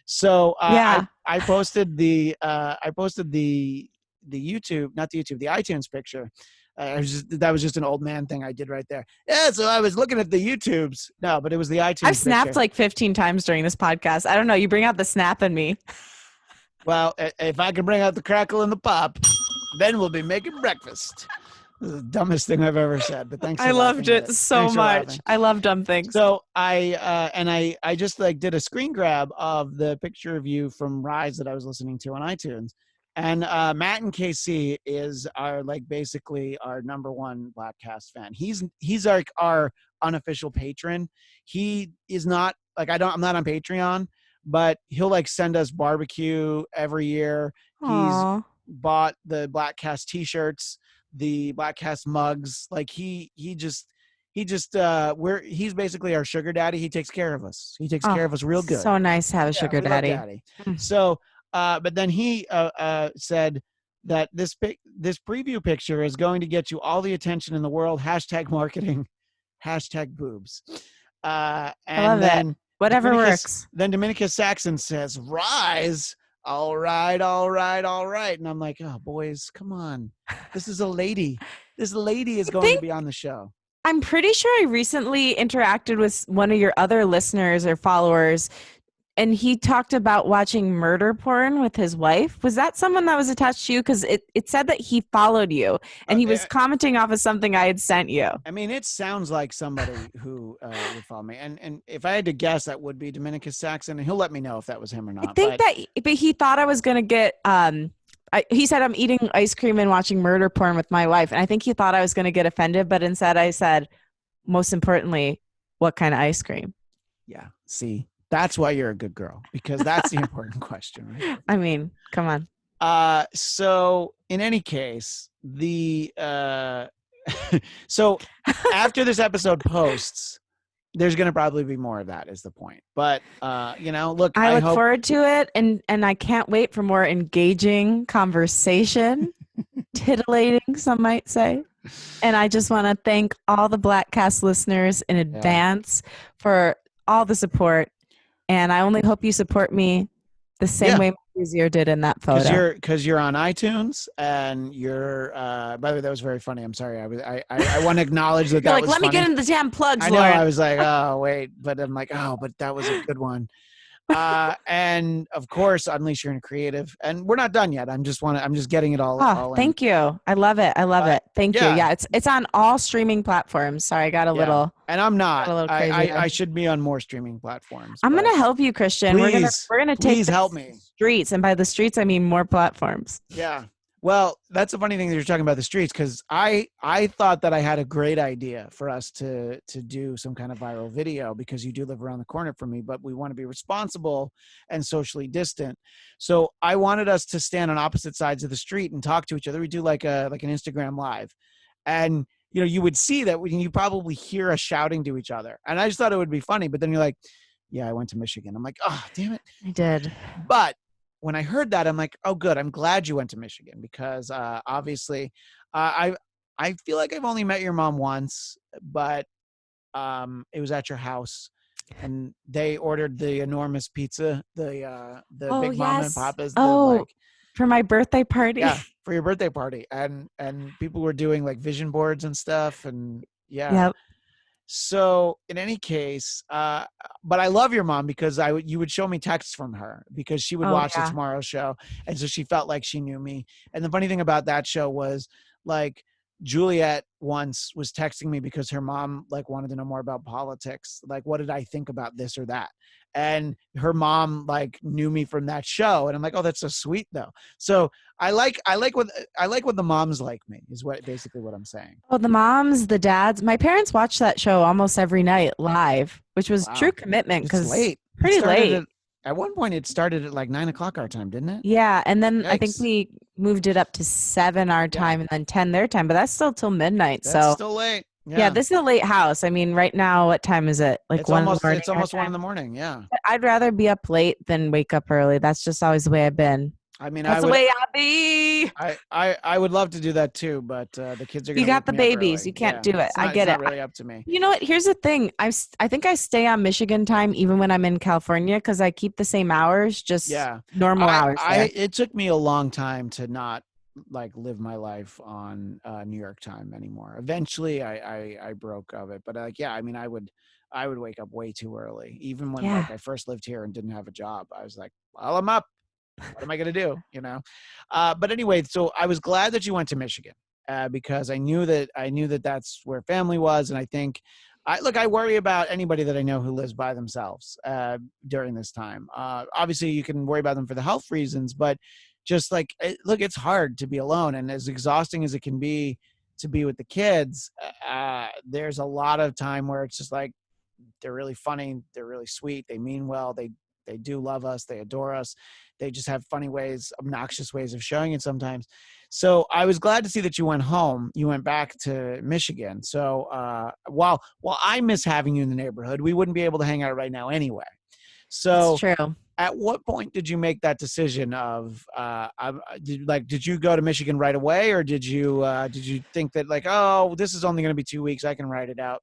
So Yeah. I posted the YouTube, not the YouTube, the iTunes picture. That was just an old man thing I did right there. Yeah, so I was looking at the YouTubes. No, but it was the I've iTunes snapped picture. like 15 times during this podcast. I don't know. You bring out the snap in me. Well, if I can bring out the crackle and the pop, then we'll be making breakfast. The dumbest thing I've ever said, but thanks I for loved laughing at it it. so Thanks for much. laughing. I love dumb things. So I just like did a screen grab of the picture of you from Rise that I was listening to on iTunes, And Matt and KC is our like basically our number one Bladtcast fan. He's like our unofficial patron. He is not like I'm not on Patreon, but he'll like send us barbecue every year. He's Aw. bought the Bladtcast t-shirts, the Bladtcast mugs. Like he's basically our sugar daddy. He takes care of us. He takes care Oh, of us real good. so nice to have a Yeah, sugar we love daddy. daddy. Mm. So but then he said that this preview picture is going to get you all the attention in the world. Hashtag marketing, hashtag boobs. I love And it. Whatever works. Dominicus Saxon says, rise. All right, all right, all right. And I'm like, oh, boys, come on. This is a lady. This lady is I going to think be on the show. I'm pretty sure I recently interacted with one of your other listeners or followers, and he talked about watching murder porn with his wife. Was that someone that was attached to you? Because it said that he followed you and he was commenting off of something I had sent you. I mean, it sounds like somebody who would follow me. And if I had to guess, that would be Dominicus Saxon. And he'll let me know if that was him or I not. think but he thought I was going to get, he said, I'm eating ice cream and watching murder porn with my wife. And I think he thought I was going to get offended, but instead I said, most importantly, what kind of ice cream? Yeah. See, that's why you're a good girl, because that's the important question, right? I mean, come on. So in any case, so after this episode posts, there's going to probably be more of that is the point. But, look, I look hope forward to it. And I can't wait for more engaging conversation, titillating, some might say. And I just want to thank all the Bladtcast listeners in advance for all the support. And I only hope you support me the same way Mauricio did in that photo. Because you're on iTunes and you're. By the way, that was very funny. I'm sorry. I want to acknowledge that. You're that like, was let me funny. get into the damn plugs, I know. Lauren. I was like, oh wait, but I'm like, oh, but that was a good one. And of course, Unleash Your Inner Creative. And we're not done yet. I'm just getting it all thank you. I love it. I love it. Thank you. Yeah, it's on all streaming platforms. Sorry, I got a little. And I'm not. A little crazy. I should be on more streaming platforms. I'm gonna help you, Christian. Please, we're gonna take help me. Streets, and by the streets I mean more platforms. Yeah. Well, that's a funny thing that you're talking about the streets, because I thought that I had a great idea for us to do some kind of viral video, because you do live around the corner from me, but we want to be responsible and socially distant. So I wanted us to stand on opposite sides of the street and talk to each other. We do like an Instagram live, and you would see that when you probably hear us shouting to each other. And I just thought it would be funny, but then you're like, yeah, I went to Michigan. I'm like, oh, damn it. I did. But when I heard that, I'm like, oh, good. I'm glad you went to Michigan, because obviously I feel like I've only met your mom once, but it was at your house, and they ordered the enormous pizza, the Big Mama and Papa's. For my birthday party. Yeah, for your birthday party. And people were doing like vision boards and stuff. And Yep. So in any case, but I love your mom, because you would show me texts from her, because she would watch the Tomorrow Show. And so she felt like she knew me. And the funny thing about that show was, like, Juliet once was texting me because her mom like wanted to know more about politics. Like, what did I think about this or that? And her mom like knew me from that show. And I'm like, oh, that's so sweet though. So I like what the moms like me, is basically what I'm saying. Oh, the moms, the dads. My parents watch that show almost every night live, which was true commitment, because late. Pretty late. At one point, it started at like 9 o'clock our time, didn't it? Yeah, and then I think we moved it up to 7 our time and then 10 their time, but that's still till midnight. That's still late. Yeah, this is a late house. I mean, right now, what time is it? Like it's 1 almost, morning. It's almost 1 in the morning. Yeah. I'd rather be up late than wake up early. That's just always the way I've been. I mean, that's the way I be. I would love to do that too, but the kids are. You got the babies. You can't do it. I get it. It's not really up to me. You know what? Here's the thing. I think I stay on Michigan time even when I'm in California, because I keep the same hours, just normal hours. It took me a long time to not like live my life on New York time anymore. Eventually, I broke of it, but I mean, I would wake up way too early, even when like I first lived here and didn't have a job. I was like, well, I'm up. What am I going to do? But anyway, so I was glad that you went to Michigan, because I knew that that's where family was. And I think I worry about anybody that I know who lives by themselves during this time. Obviously you can worry about them for the health reasons, but just like, look, it's hard to be alone, and as exhausting as it can be to be with the kids, there's a lot of time where it's just like, they're really funny, they're really sweet, they mean well, they do love us, they adore us, they just have funny ways, obnoxious ways of showing it sometimes. So I was glad to see that you went home, you went back to Michigan. So while I miss having you in the neighborhood, we wouldn't be able to hang out right now anyway. That's So true. at what point did you make that decision of did you go to Michigan right away, or did you think that, like, oh, this is only going to be 2 weeks, I can write it out?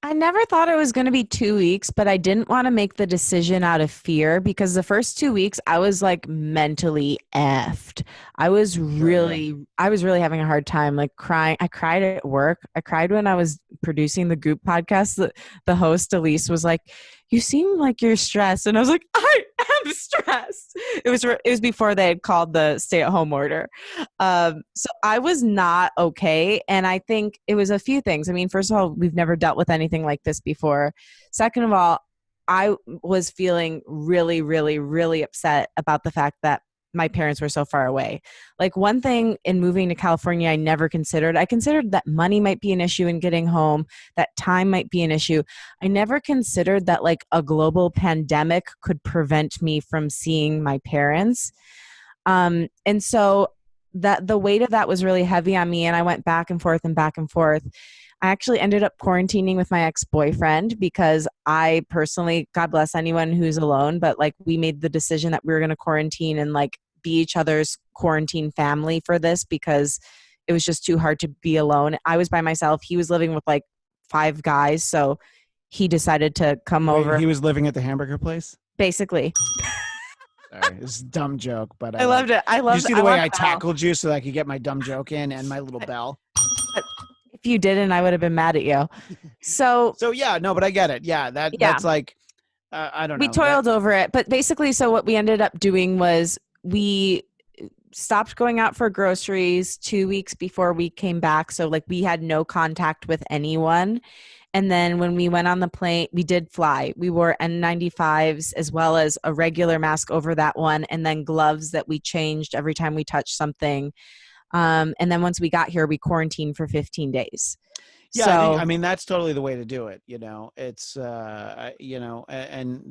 I never thought it was going to be 2 weeks, but I didn't want to make the decision out of fear because the first 2 weeks I was like mentally effed. Sure, yeah. I was really having a hard time, like crying. I cried at work. I cried when I was producing the group podcast. The host, Elise, was like, "You seem like you're stressed," and I was like, "I am stressed." It was before they had called the stay-at-home order. So I was not okay. And I think it was a few things. I mean, first of all, we've never dealt with anything like this before. Second of all, I was feeling really, really, really upset about the fact that my parents were so far away. Like, one thing in moving to California, I considered that money might be an issue in getting home, that time might be an issue. I never considered that like a global pandemic could prevent me from seeing my parents. And so that the weight of that was really heavy on me, and I went back and forth and back and forth. I actually ended up quarantining with my ex-boyfriend because I personally, God bless anyone who's alone, but like we made the decision that we were going to quarantine and like be each other's quarantine family for this because it was just too hard to be alone. I was by myself. He was living with like 5 guys, so he decided to come Wait, over. he was living at the hamburger place? Basically, Sorry, it's a dumb joke, but I loved it. you see the I way want I the bell. tackled you so that I could get my dumb joke in and my little bell? But if you didn't, I would have been mad at you. So So yeah, no, but I get it. Yeah, yeah, that's like, I don't we know that. toiled over it. But basically, so what we ended up doing was we stopped going out for groceries 2 weeks before we came back. So like we had no contact with anyone. And then when we went on the plane, we did fly. We wore N95s as well as a regular mask over that one, and then gloves that we changed every time we touched something. And then once we got here, we quarantined for 15 days. Yeah, I think, So, I mean, that's totally the way to do it. It's and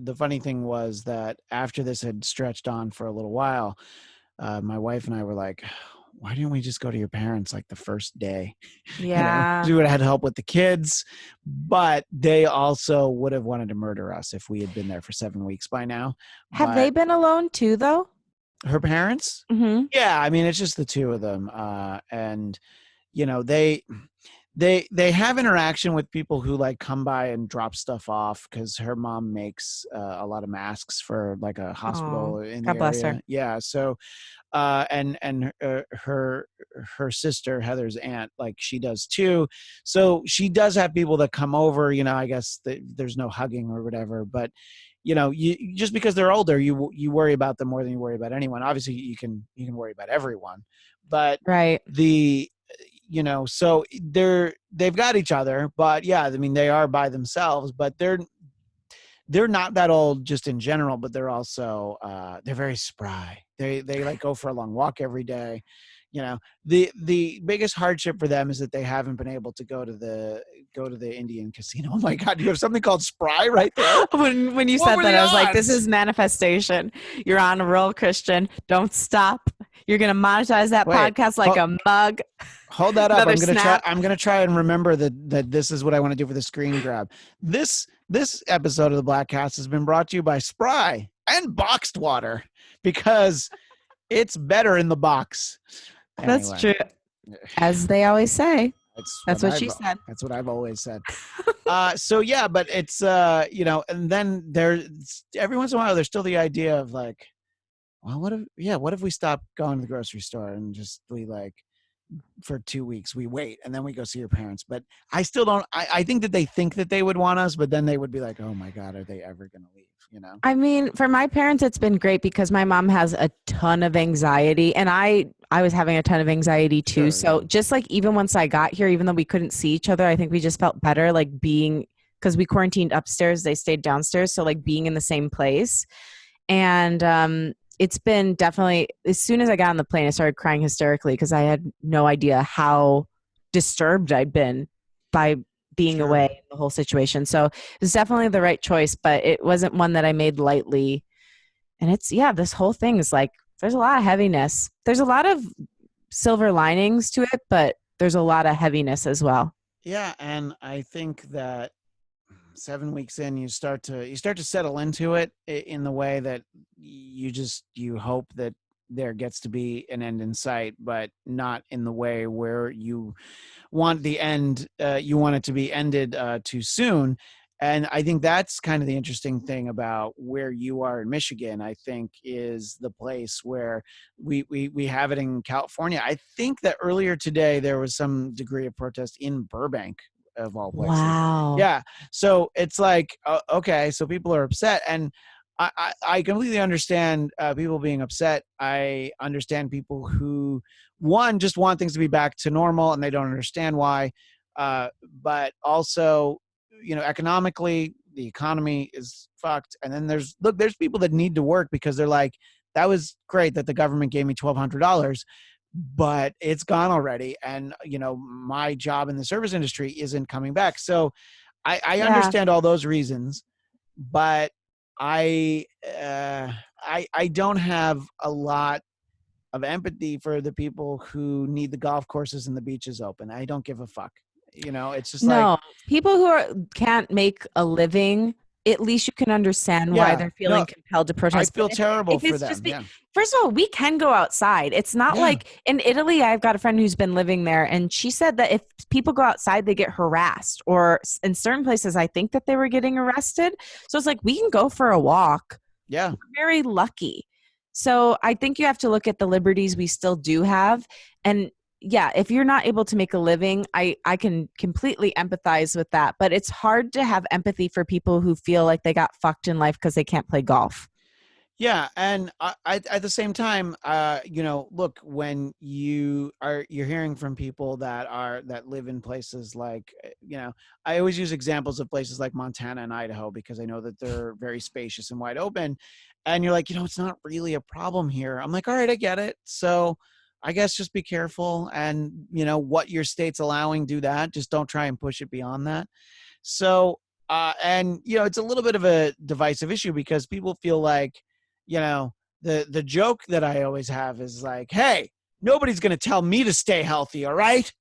the funny thing was that after this had stretched on for a little while, my wife and I were like, why didn't we just go to your parents like the first day? yeah. We would have had help with the kids, but they also would have wanted to murder us if we had been there for 7 weeks by now. Have they But been alone too, though? her parents, Mm-hmm. yeah, I mean, it's just the two of them, and you know they they have interaction with people who like come by and drop stuff off because her mom makes a lot of masks for like a Oh, hospital in the God bless her. area. Yeah, so her sister Heather's aunt, like, she does too. So she does have people that come over. I guess there's no hugging or whatever, but you just because they're older, you worry about them more than you worry about anyone. Obviously, you can worry about everyone, but Right. the so they've got each other. But yeah, I mean, they are by themselves, but they're not that old just in general, but they're also they're very spry. They like go for a long walk every day. The biggest hardship for them is that they haven't been able to go to the Indian casino. Oh my God, you have something called spry right there. When you What said were that, the I was like, this odds? is manifestation. You're on a roll, Christian. Don't stop. You're going to monetize that Wait, podcast like a mug. hold that up. Another I'm gonna try. snap. I'm gonna try and remember that this is what I want to do for the screen grab. This episode of the Bladtcast has been brought to you by Spry and boxed water, because it's better in the box. That's Anyway, true. As they always say. that's That's what what I've she said. that's what I've always said. So yeah, but it's and then there's every once in a while there's still the idea of like, well, what if we stop going to the grocery store and just we like for 2 weeks we wait and then we go see your parents. But I still don't. I think that they think that they would want us, but then they would be like, oh my God, are they ever going to leave? I mean, for my parents, it's been great because my mom has a ton of anxiety, and I was having a ton of anxiety too. Sure. Yeah. So just like even once I got here, even though we couldn't see each other, I think we just felt better like being because we quarantined upstairs, they stayed downstairs, so like being in the same place. And it's been definitely, as soon as I got on the plane, I started crying hysterically because I had no idea how disturbed I'd been by being away Sure. in the whole situation. So it was definitely the right choice, but it wasn't one that I made lightly. And it's, yeah, this whole thing is like, there's a lot of heaviness. There's a lot of silver linings to it, but there's a lot of heaviness as well. Yeah, and I think that 7 weeks in, you start to settle into it in the way that you hope that there gets to be an end in sight, but not in the way where you want the end, you want it to be ended too soon. And I think that's kind of the interesting thing about where you are in Michigan. I think is the place where we have it in California. I think that earlier today there was some degree of protest in Burbank, of all places. Wow. Yeah, so it's like, okay, so people are upset, and I completely understand people being upset. I understand people who, one, just want things to be back to normal and they don't understand why. But also, economically, the economy is fucked. And then there's people that need to work because they're like, that was great that the government gave me $1,200, but it's gone already. And, my job in the service industry isn't coming back. So I Yeah. understand all those reasons, but I, uh, I don't have a lot of empathy for the people who need the golf courses and the beaches open. I don't give a fuck. It's just like, No, people who can't make a living, at least you can understand why yeah, they're feeling no, compelled to I protest. But feel terrible if for it's just them. Yeah. first of all, we can go outside. It's not Yeah. like in Italy, I've got a friend who's been living there, and she said that if people go outside, they get harassed, or in certain places, I think that they were getting arrested. So it's like we can go for a walk. Yeah. We're very lucky. So I think you have to look at the liberties we still do have. And yeah, if you're not able to make a living, I can completely empathize with that. But it's hard to have empathy for people who feel like they got fucked in life because they can't play golf. Yeah, and at the same time, look, when you're hearing from people that live in places like, I always use examples of places like Montana and Idaho because I know that they're very spacious and wide open, and you're like, it's not really a problem here. I'm like, all right, I get it. So I guess just be careful, and what your state's allowing, do that. Just don't try and push it beyond that. So, and it's a little bit of a divisive issue because people feel like, the joke that I always have is like, hey, nobody's going to tell me to stay healthy, all right?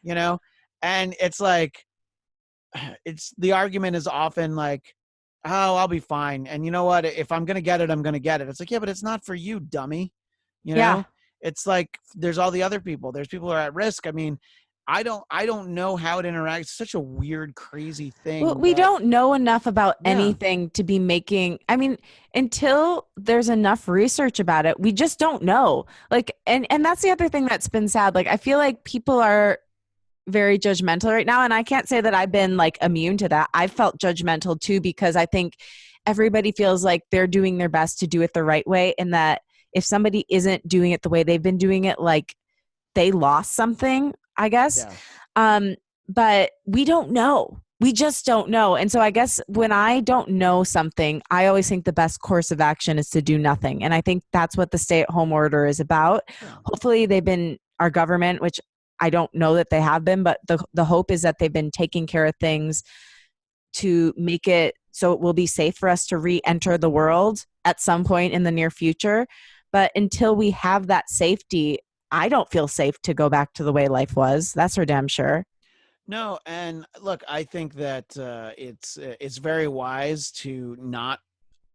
You know, and it's like, it's the argument is often like, oh, I'll be fine. And you know what? If I'm going to get it, I'm going to get it. It's like, yeah, but it's not for you, dummy. You Yeah. know, it's like there's all the other people. There's people who are at risk. I mean, I don't know how it interacts. It's such a weird, crazy Well, thing we that, don't know enough about yeah, anything to be making. I mean, until there's enough research about it, we just don't know. Like, and that's the other thing that's been sad. Like, I feel like people are very judgmental right now, and I can't say that I've been like immune to that. I've felt judgmental too because I think everybody feels like they're doing their best to do it the right way, and that if somebody isn't doing it the way they've been doing it, like they lost something, I guess. yeah. Um, but we don't know. We just don't know. And so I guess when I don't know something, I always think the best course of action is to do nothing. And I think that's what the stay at home order is about. Yeah. Hopefully they've been our government, which I don't know that they have been, but the hope is that they've been taking care of things to make it so it will be safe for us to re-enter the world at some point in the near future. But until we have that safety, I don't feel safe to go back to the way life was. That's for damn sure. No, and look, I think that it's very wise to not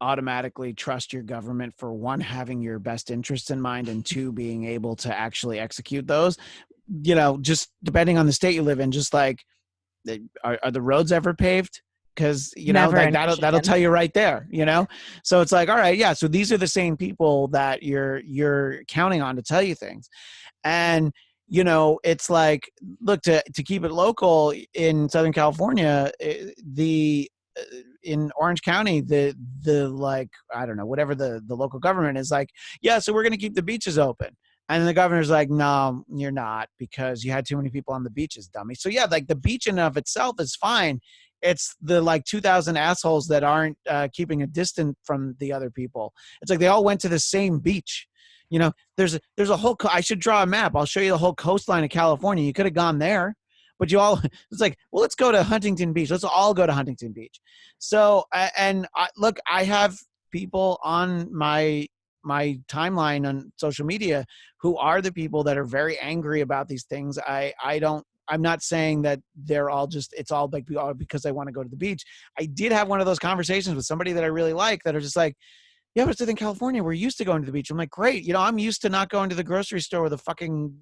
automatically trust your government for, one, having your best interests in mind, and two, being able to actually execute those. Just depending on the state you live in, just like, are the roads ever paved? Because Never like in that'll Michigan. tell you right there. So it's like, all right, yeah. So these are the same people that you're counting on to tell you things. And it's like, look, to keep it local in Southern California, the in Orange County, the like, I don't know, whatever the local government is like, yeah, so we're going to keep the beaches open. And the governor's like, no, you're not, because you had too many people on the beaches, dummy. So yeah, like the beach in and of itself is fine. it's the like 2,000 assholes that aren't keeping a distance from the other people. It's like they all went to the same beach. You know, there's a whole. I should draw a map. I'll show you the whole coastline of California. You could have gone there, but you all. It's like, well, let's go to Huntington Beach. Let's all go to Huntington Beach. So, look, I have people on my timeline on social media who are the people that are very angry about these things. I don't. I'm not saying that they're all just, it's all like because they want to go to the beach. I did have one of those conversations with somebody that I really like that are just like, yeah, but it's in California. We're used to going to the beach. I'm like, great. You know, I'm used to not going to the grocery store with a fucking,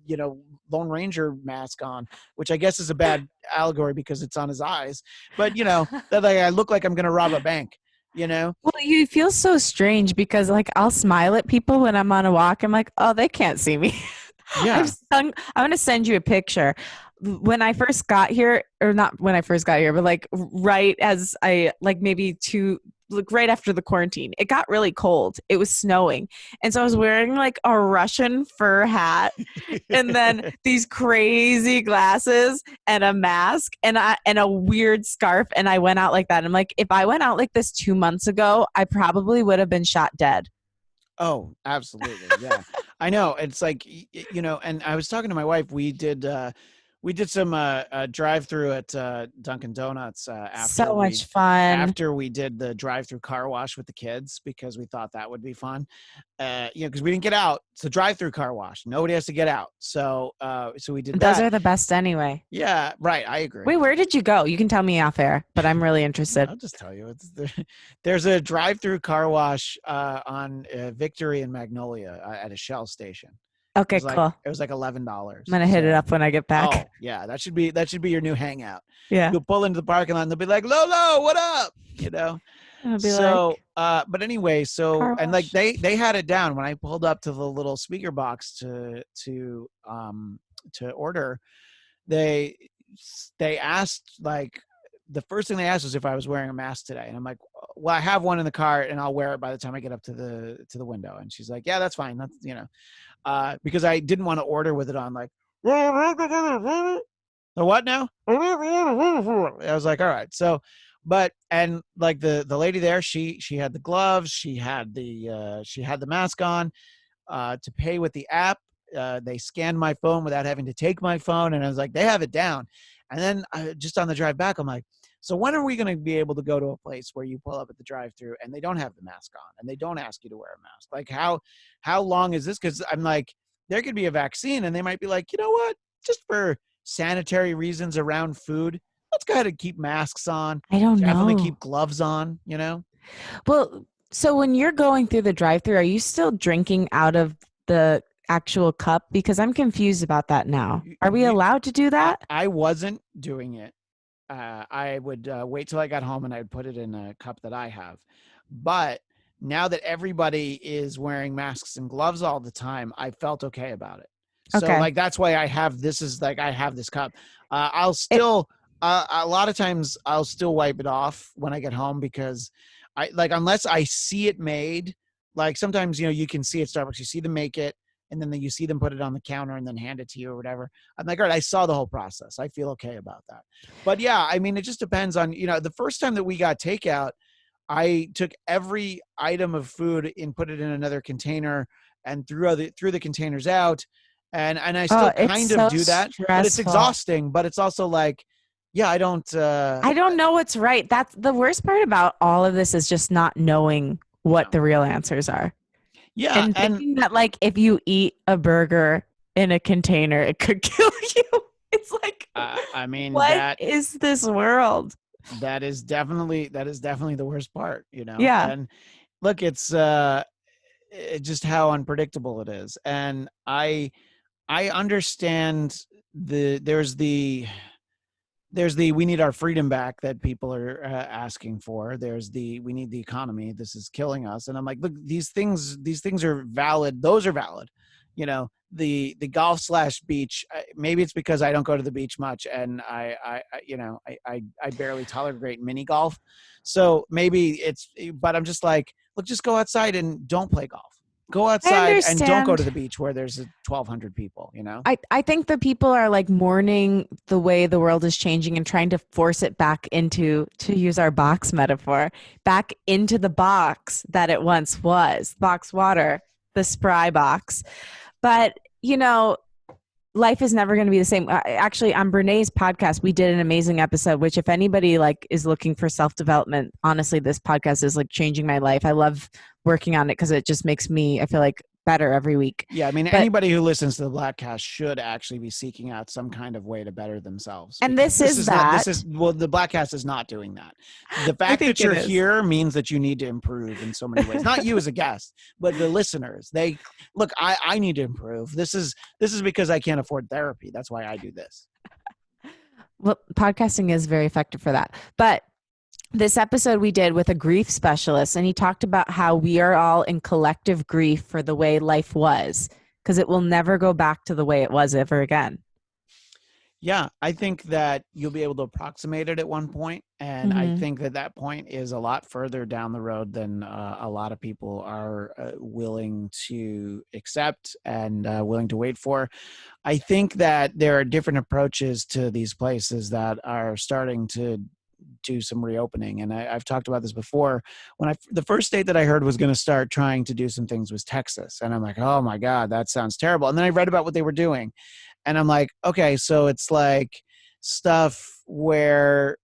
Lone Ranger mask on, which I guess is a bad allegory because it's on his eyes. But, that like I look like I'm going to rob a bank, you know? Well, you feel so strange because like I'll smile at people when I'm on a walk. I'm like, oh, they can't see me. Yeah. I'm going to send you a picture. When I first got here, or not when I first got here, but like right as I like maybe like right after the quarantine, it got really cold. It was snowing. And so I was wearing like a Russian fur hat and then these crazy glasses and a mask and a weird scarf. And I went out like that. I'm like, if I went out like this 2 months ago, I probably would have been shot dead. Oh, absolutely. Yeah. I know. It's like, and I was talking to my wife. We did some drive through at Dunkin' Donuts So much fun. after we did the drive through car wash with the kids because we thought that would be fun. Because we didn't get out. It's a drive through car wash. Nobody has to get out. So we did Those that. are the best anyway. Yeah, right. I agree. Wait, where did you go? You can tell me off air, but I'm really interested. I'll just tell you. There's a drive-through car wash on Victory and Magnolia at a Shell station. Okay, cool. It was like $11. I'm gonna hit it up when I get back. Oh yeah, that should be your new hangout. Yeah. You'll pull into the parking lot and they'll be like, Lolo, what up? I'll be like, But anyway, car and like wash. they had it down when I pulled up to the little speaker box to order. They asked, like, the first thing they asked was if I was wearing a mask today, and I'm like, well, I have one in the car and I'll wear it by the time I get up to the window. And she's like, yeah, that's fine. That's because I didn't want to order with it on, like, the what now? I was like, all right. So, and like the lady there, she had the gloves, she had the mask on. To pay with the app, they scanned my phone without having to take my phone, and I was like, they have it down. And then just on the drive back, I'm like, so when are we going to be able to go to a place where you pull up at the drive-through and they don't have the mask on and they don't ask you to wear a mask? Like, how long is this? Because I'm like, there could be a vaccine, and they might be like, you know what? Just for sanitary reasons around food, let's go ahead and keep masks on. I don't Definitely know. keep gloves on. Well, so when you're going through the drive-through, are you still drinking out of the actual cup? Because I'm confused about that now. Are we allowed to do that? I wasn't doing it. I would wait till I got home and I'd put it in a cup that I have. But now that everybody is wearing masks and gloves all the time, I felt okay about it. So Okay. like, that's why I have this cup. I'll still, a lot of times I'll still wipe it off when I get home because unless I see it made, like sometimes, you can see at Starbucks, you see them make it, and then you see them put it on the counter and then hand it to you or whatever. I'm like, all right, I saw the whole process. I feel okay about that. But yeah, I mean, it just depends on, the first time that we got takeout, I took every item of food and put it in another container and threw the containers out. And I still It's kind so of do that, but it's stressful. exhausting, but it's also like, yeah, I don't know what's right. That's the worst part about all of this is just not knowing what the real answers are. yeah. And And thinking that like if you eat a burger in a container, it could kill you. It's like, I mean, what is this world? that is definitely the worst part, Yeah. And look, it's just how unpredictable it is. And I understand there's the we need our freedom back that people are asking for. There's the we need the economy. This is killing us. And I'm like, look, these things are valid. Those are valid. The golf / beach. Maybe it's because I don't go to the beach much, and I barely tolerate mini golf. So maybe it's. But I'm just like, look, just go outside and don't play golf. Go I outside and don't go to understand. the beach where there's 1,200 people, you know? I think that people are like mourning the way the world is changing and trying to force it back into, to use our box metaphor, back into the box that it once was, box water, the spry box. But, you know, life is never going to be the same. Actually, on Brene's podcast, we did an amazing episode, which if anybody like is looking for self-development, honestly, this podcast is like changing my life. I love working on it because it just makes me, I feel like, better every week. Yeah, I mean, But anybody who listens to the Bladtcast should actually be seeking out some kind of way to better themselves, and because this is that. the Bladtcast is not doing that. The I fact think that it you're is. here means that you need to improve in so many ways. Not you as a guest, but the listeners. They look, I need to improve. This is because I can't afford therapy. That's why I do this. Well, podcasting is very effective for that. But this episode we did with a grief specialist, and he talked about how we are all in collective grief for the way life was, because it will never go back to the way it was ever again. Yeah, I think that you'll be able to approximate it at one point, and I Mm-hmm. think that that point is a lot further down the road than a lot of people are willing to accept and willing to wait for. I think that there are different approaches to these places that are starting to do some reopening, and I've talked about this before. The first state that I heard was going to start trying to do some things was Texas, and I'm like, oh my god, that sounds terrible. And then I read about what they were doing, and I'm like, okay, so it's like stuff where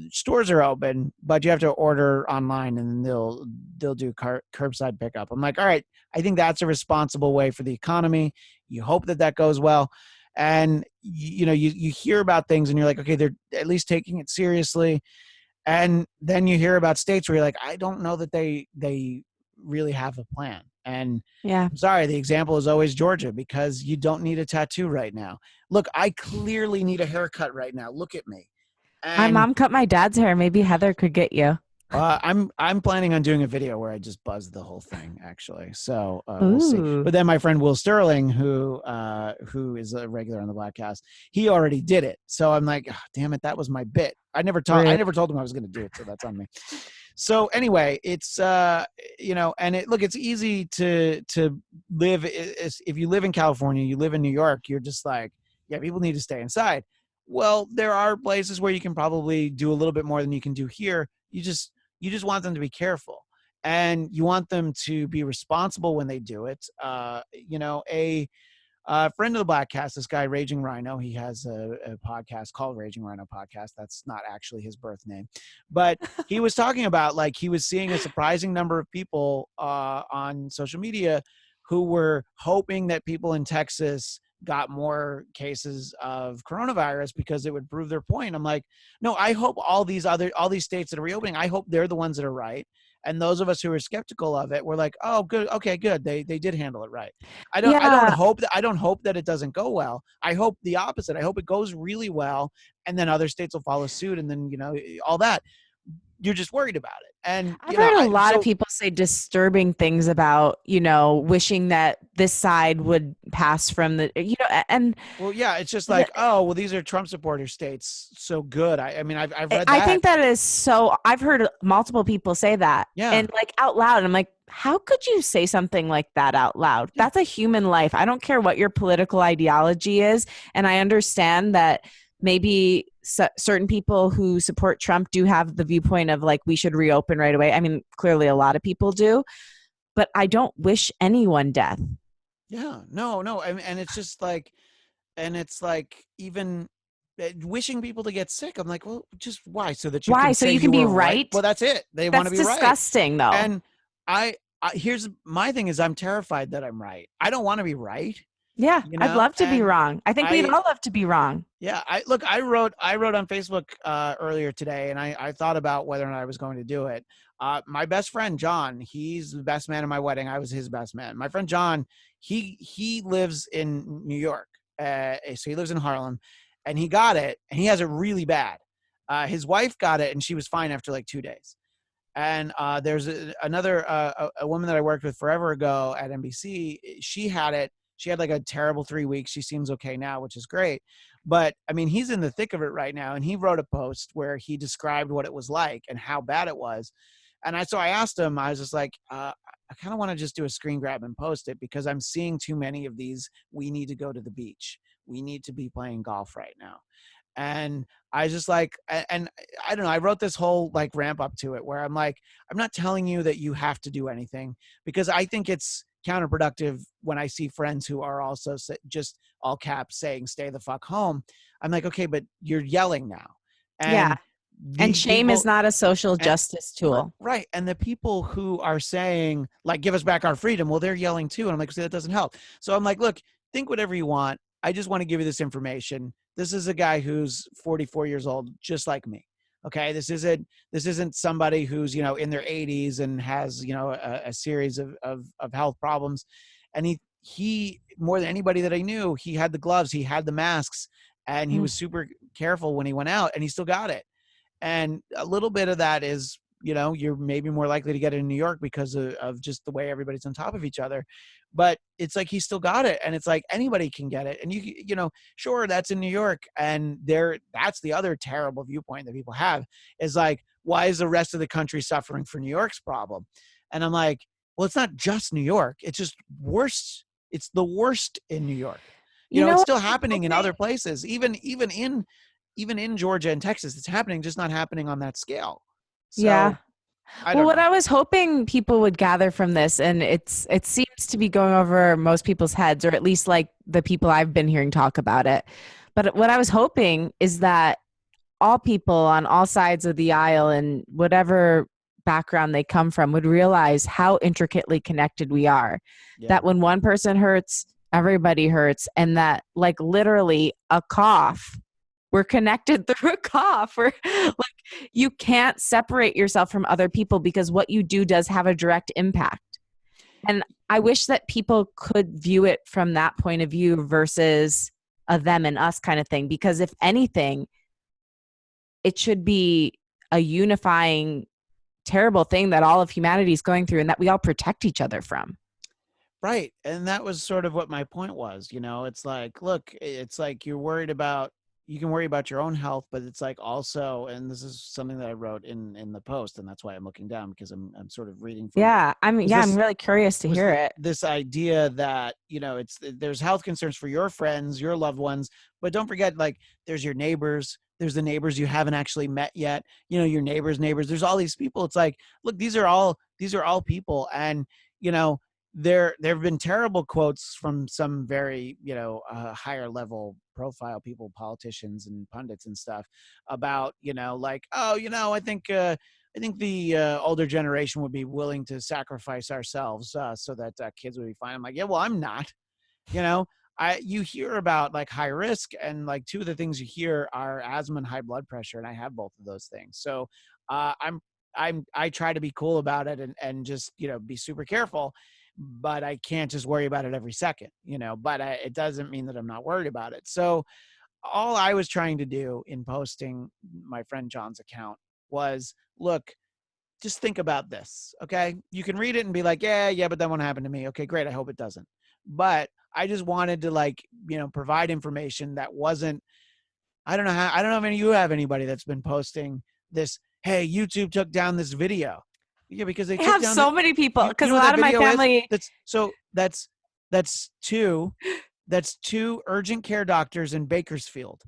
stores are open, but you have to order online, and they'll do curbside pickup. I'm like, all right, I think that's a responsible way for the economy. You hope that that goes well, and you hear about things, and you're like, okay, they're at least taking it seriously. And then you hear about states where you're like, I don't know that they really have a plan. And Yeah. I'm sorry, the example is always Georgia, because you don't need a tattoo right now. Look, I clearly need a haircut right now. Look at me. My And mom cut my dad's hair. Maybe Heather could get you. I'm planning on doing a video where I just buzz the whole thing, actually. So we'll see. Ooh. But then my friend Will Sterling, who is a regular on the Bladtcast, he already did it. So I'm like, oh, damn it, that was my bit. I Rude. never told him I was going to do it, so that's on me. So anyway, it's and it's easy to live. If you live in California, you live in New York, you're just like, yeah, people need to stay inside. Well, there are places where you can probably do a little bit more than you can do here. You just want them to be careful, and you want them to be responsible when they do it. A friend of the Bladtcast, this guy Raging Rhino, he has a podcast called Raging Rhino Podcast. That's not actually his birth name, but he was talking about, like, he was seeing a surprising number of people on social media who were hoping that people in Texas got more cases of coronavirus because it would prove their point. I'm like, no, I hope all these states that are reopening, I hope they're the ones that are right. And those of us who are skeptical of it, we're like, oh, good, okay, good. They did handle it right. Yeah. I don't hope that it doesn't go well. I hope the opposite. I hope it goes really well, and then other states will follow suit, and then all that. You're just worried about it, and I've heard a lot of so people say disturbing things about, wishing that this side would pass from and well, yeah, it's just the, like, oh, well, these are Trump supporter states, so good. I mean, I've read I that. think that is so, I've heard multiple people say that Yeah, and like out loud. And I'm like, how could you say something like that out loud? yeah, That's a human life. I don't care what your political ideology is. And I understand that maybe certain people who support Trump do have the viewpoint of like, we should reopen right away. I mean, clearly a lot of people do, but I don't wish anyone death. yeah. No. And it's just like, and it's like, even wishing people to get sick. I'm like, well, just why? So that you Why? can So say you you can be were right? right? Well, that's it. They want to That's be right. disgusting though. And here's my thing is, I'm terrified that I'm right. I don't want to be right, Yeah, I'd love to be and wrong. I think we'd I all love to be wrong. yeah, I wrote on Facebook earlier today, and I thought about whether or not I was going to do it. My best friend John, he's the best man in my wedding. I was his best man. My friend John, he lives in New York, so he lives in Harlem, and he got it, and he has it really bad. His wife got it, and she was fine after like 2 days. And there's another a woman that I worked with forever ago at NBC. She had it. She had like a terrible 3 weeks. She seems okay now, which is great. But I mean, he's in the thick of it right now, and he wrote a post where he described what it was like and how bad it was. So I asked him, I was just like, I kind of want to just do a screen grab and post it because I'm seeing too many of these. We need to go to the beach. We need to be playing golf right now. And I just like, and I don't know, I wrote this whole like ramp up to it where I'm like, I'm not telling you that you have to do anything, because I think it's counterproductive when I see friends who are also just all caps saying stay the fuck home. I'm like, okay, but you're yelling now. Yeah. And And the shame is people, not a social and justice tool. right. And the people who are saying, like, give us back our freedom, well, they're yelling too. And I'm like, see, that doesn't help. So I'm like, look, think whatever you want. I just want to give you this information. This is a guy who's 44 years old, just like me. Okay. This isn't somebody who's, in their 80s and has, a series of health problems. And he, more than anybody that I knew, he had the gloves, he had the masks, and he Mm. was super careful when he went out, and he still got it. And a little bit of that is, you're maybe more likely to get it in New York because of just the way everybody's on top of each other. But it's like he still got it, and it's like anybody can get it. And sure, that's in New York, and that's the other terrible viewpoint that people have, is like, why is the rest of the country suffering for New York's problem? And I'm like, well, it's not just New York. It's just worse. It's the worst in New York. You know It's what still I'm happening in hoping? other places, even in Georgia and Texas. It's happening, just not happening on that scale. Yeah. So I Well, don't what know. I was hoping people would gather from this, and it seems to be going over most people's heads, or at least like the people I've been hearing talk about it. But what I was hoping is that all people on all sides of the aisle and whatever background they come from would realize how intricately connected we are. Yeah. That when one person hurts, everybody hurts, and that like literally a cough, we're connected through a cough. We're like, you can't separate yourself from other people because what you do does have a direct impact. And I wish that people could view it from that point of view versus a them and us kind of thing. Because if anything, it should be a unifying, terrible thing that all of humanity is going through and that we all protect each other from. Right. And that was sort of what my point was. It's like, look, it's like you can worry about your own health, but it's like also, and this is something that I wrote in the post, and that's why I'm looking down, because I'm sort of reading from it. Yeah. I mean, Was yeah, I'm this really curious to was hear it. this idea that, there's health concerns for your friends, your loved ones, but don't forget, like, there's your neighbors, there's the neighbors you haven't actually met yet, your neighbors, there's all these people. It's like, look, these are all people. And you know there have been terrible quotes from some very higher level profile people, politicians and pundits and stuff, about like, oh, I think the older generation would be willing to sacrifice ourselves so that kids would be fine. I'm like, yeah, well, I'm not. You know, you hear about like high risk, and like two of the things you hear are asthma and high blood pressure, and I have both of those things. So I try to be cool about it, and just be super careful, but I can't just worry about it every second. But it doesn't mean that I'm not worried about it. So all I was trying to do in posting my friend John's account was, look, just think about this. Okay. You can read it and be like, yeah, but that won't happen to me. Okay, great. I hope it doesn't. But I just wanted to, like, provide information that wasn't, I don't know if any of you have anybody that's been posting this, hey, YouTube took down this video. Yeah, because they I took have down so many people you because know a what lot that of my video is? family. That's two urgent care doctors in Bakersfield.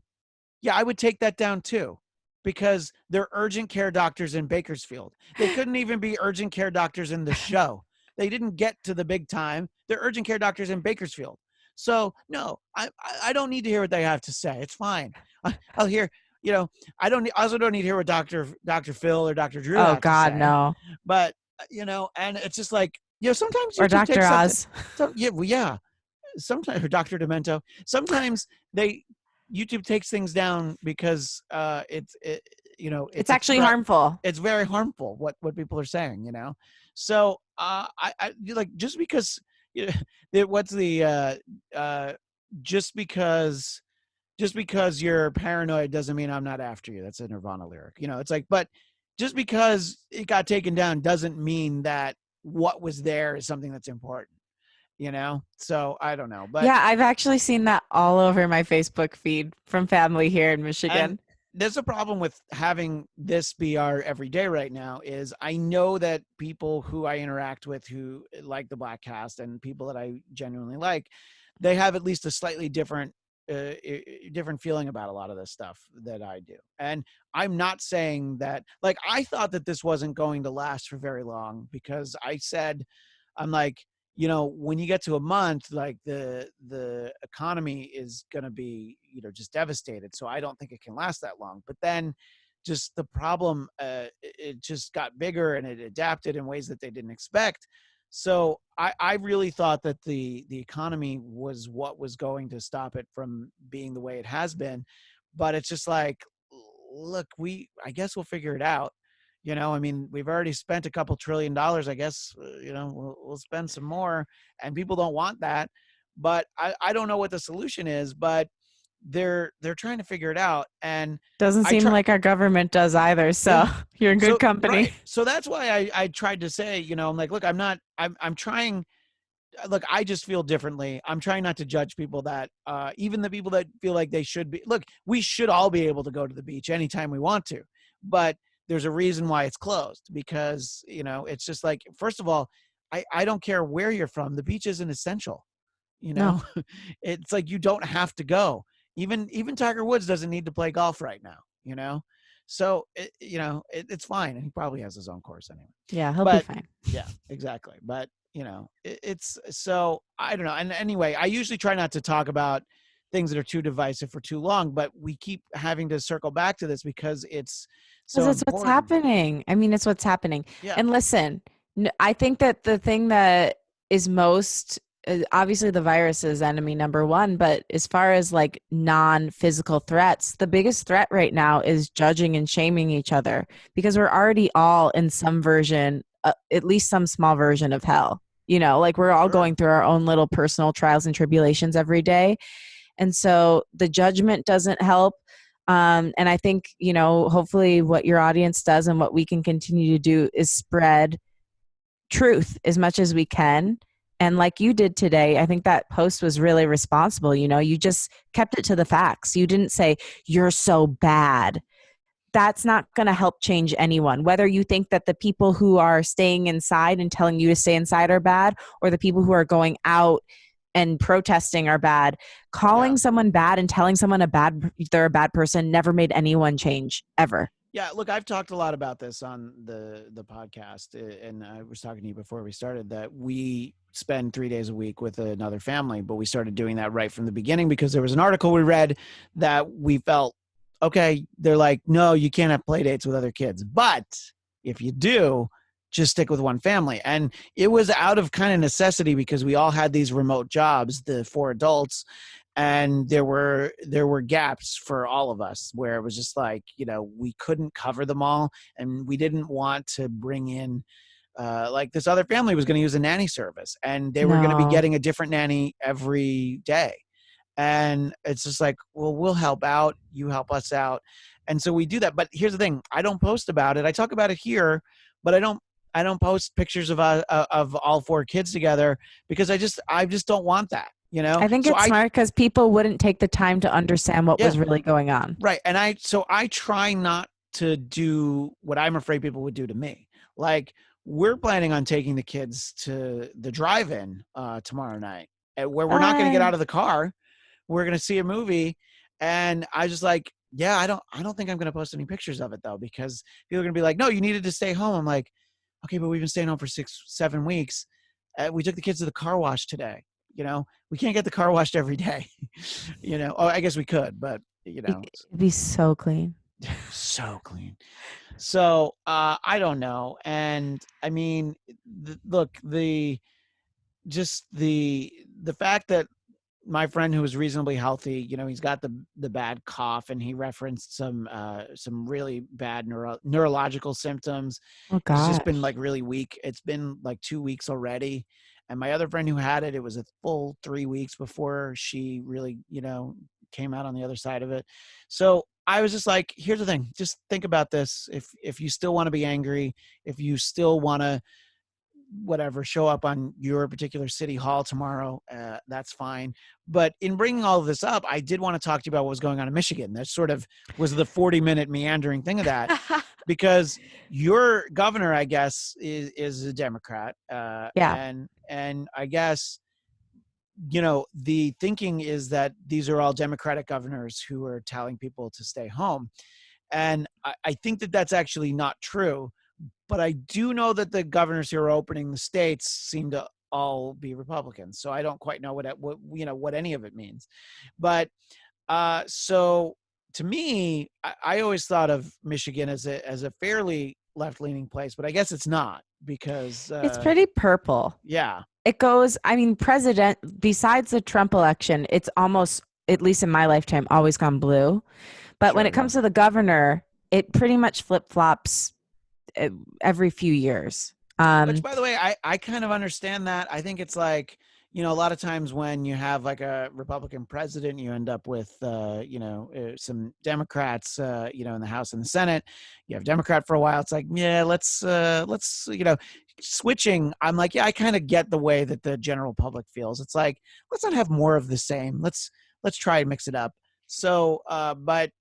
Yeah, I would take that down too, because they're urgent care doctors in Bakersfield. They couldn't even be urgent care doctors in the show. They didn't get to the big time. They're urgent care doctors in Bakersfield. So no, I don't need to hear what they have to say. It's fine. I'll hear. I also don't need to hear what Dr. Phil or Dr. Drew Oh have to God, say. no. But and it's just like, sometimes Or YouTube Dr. takes something. Oz. So yeah, well, yeah, sometimes, or Dr. Demento. Sometimes they YouTube takes things down because It's it's a actually threat. harmful. It's very harmful what people are saying. So I like, just because you know, what's the uh just because you're paranoid doesn't mean I'm not after you. That's a Nirvana lyric. It's like, but just because it got taken down doesn't mean that what was there is something that's important. So I don't know, but Yeah, I've actually seen that all over my Facebook feed from family here in and Michigan. there's a problem with having this be our everyday right now is I know that people who I interact with who like the Bladtcast and people that I genuinely like, they have at least a slightly different feeling about a lot of this stuff that I do. And I'm not saying that, like, I thought that this wasn't going to last for very long because I said, I'm like, when you get to a month, like the economy is going to be, just devastated. So I don't think it can last that long. But then just the problem, it just got bigger and it adapted in ways that they didn't expect. So I really thought that the economy was what was going to stop it from being the way it has been. But it's just like, look, I guess we'll figure it out. I mean, we've already spent a couple $1 trillion. I guess, we'll spend some more, and people don't want that. But I don't know what the solution is, but they're trying to figure it out. And Doesn't I seem try, like our government does either. So yeah. you're in good So, company. right. So that's why I tried to say, I'm like, look, I'm trying, look, I just feel differently. I'm trying not to judge people that, even the people that feel like they should be. Look, we should all be able to go to the beach anytime we want to, but there's a reason why it's closed because, it's just like, first of all, I don't care where you're from. The beach isn't essential. you No. know it's like you don't have to go. Even Tiger Woods doesn't need to play golf right now. So it's fine, and he probably has his own course anyway. Yeah, he'll be But fine. yeah, exactly. But it's so I don't know. And anyway, I usually try not to talk about things that are too divisive for too long, but we keep having to circle back to this because it's Because so it's what's important. happening. I mean, it's what's happening. Yeah. And listen, I think that the thing that is most obviously the virus is enemy number one, but as far as like non-physical threats, the biggest threat right now is judging and shaming each other because we're already all in some version, at least some small version of hell. Like we're all Sure. going through our own little personal trials and tribulations every day. And so the judgment doesn't help. And I think, hopefully what your audience does and what we can continue to do is spread truth as much as we can. And like you did today, I think that post was really responsible. You just kept it to the facts. You didn't say, you're so bad. That's not going to help change anyone. Whether you think that the people who are staying inside and telling you to stay inside are bad, or the people who are going out and protesting are bad, Yeah. calling someone bad and telling someone they're a bad person never made anyone change ever. Yeah, look, I've talked a lot about this on the podcast, and I was talking to you before we started that we spend 3 days a week with another family, but we started doing that right from the beginning because there was an article we read that we felt, okay, they're like, no, you can't have play dates with other kids, but if you do, just stick with one family. And it was out of kind of necessity because we all had these remote jobs, the four adults, and there were gaps for all of us where it was just like we couldn't cover them all, and we didn't want to bring in like this other family was going to use a nanny service, and they were going to be No, getting a different nanny every day. And it's just like, well, we'll help out, you help us out. And so we do that. But here's the thing, I don't post about it. I talk about it here, but I don't post pictures of all four kids together because I just don't want that. I think So it's smart because people wouldn't take the time to understand what yeah, was really going on. right. And I try not to do what I'm afraid people would do to me. Like, we're planning on taking the kids to the drive-in tomorrow night, where we're not going to get out Fun. of the car. We're going to see a movie. And I just like, yeah, I don't think I'm going to post any pictures of it though, because people are going to be like, no, you needed to stay home. I'm like, okay, but we've been staying home for 6, 7 weeks. We took the kids to the car wash today. We can't get the car washed every day. Oh, I guess we could, but It'd be so clean. so clean. So I don't know. And I mean, look, the fact that my friend who was reasonably healthy, he's got the bad cough, and he referenced some really bad neurological symptoms. Oh He's just been gosh. like really weak. It's been like 2 weeks already. And my other friend who had it, it was a full 3 weeks before she really, came out on the other side of it. So I was just like, here's the thing, just think about this. If you still want to be angry, if you still want to whatever, show up on your particular city hall tomorrow. That's fine. But in bringing all of this up, I did want to talk to you about what was going on in Michigan. That sort of was the 40-minute meandering thing of that, because your governor, I guess, is a Democrat, Yeah. and I guess, the thinking is that these are all Democratic governors who are telling people to stay home, and I think that that's actually not true. But I do know that the governors who are opening the states seem to all be Republicans. So I don't quite know what any of it means. But so to me, I always thought of Michigan as a fairly left leaning place, but I guess it's not, because It's pretty purple. yeah, It goes, I mean, president, besides the Trump election, it's almost, at least in my lifetime, always gone blue. But when sure, it yeah. comes to the governor, it pretty much flip flops every few years. Which, by the way, I kind of understand that. I think it's like, a lot of times when you have like a Republican president, you end up with, some Democrats, in the House and the Senate. You have Democrat for a while. It's like, yeah, let's, switching. I'm like, yeah, I kind of get the way that the general public feels. It's like, let's not have more of the same. Let's try and mix it up. So, but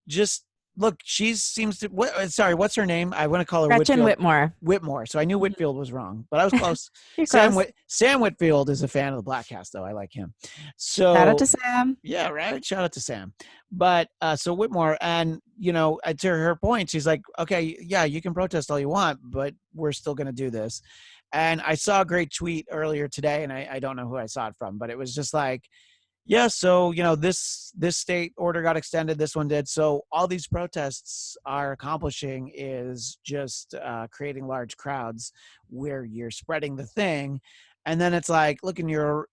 just look, she seems to. Sorry, what's her name? I want to call her Gretchen Whitfield. Whitmore. Whitmore. So I knew Whitfield was wrong, but I was close. You're close. Sam Whitfield is a fan of the Bladtcast, though. I like him. Shout out to So Sam. yeah, right. Shout out to Sam. But so Whitmore, and to her point, she's like, okay, yeah, you can protest all you want, but we're still going to do this. And I saw a great tweet earlier today, and I don't know who I saw it from, but it was just like, yeah, so this state order got extended, this one did. So all these protests are accomplishing is just creating large crowds where you're spreading the thing, and then it's like, look, and you're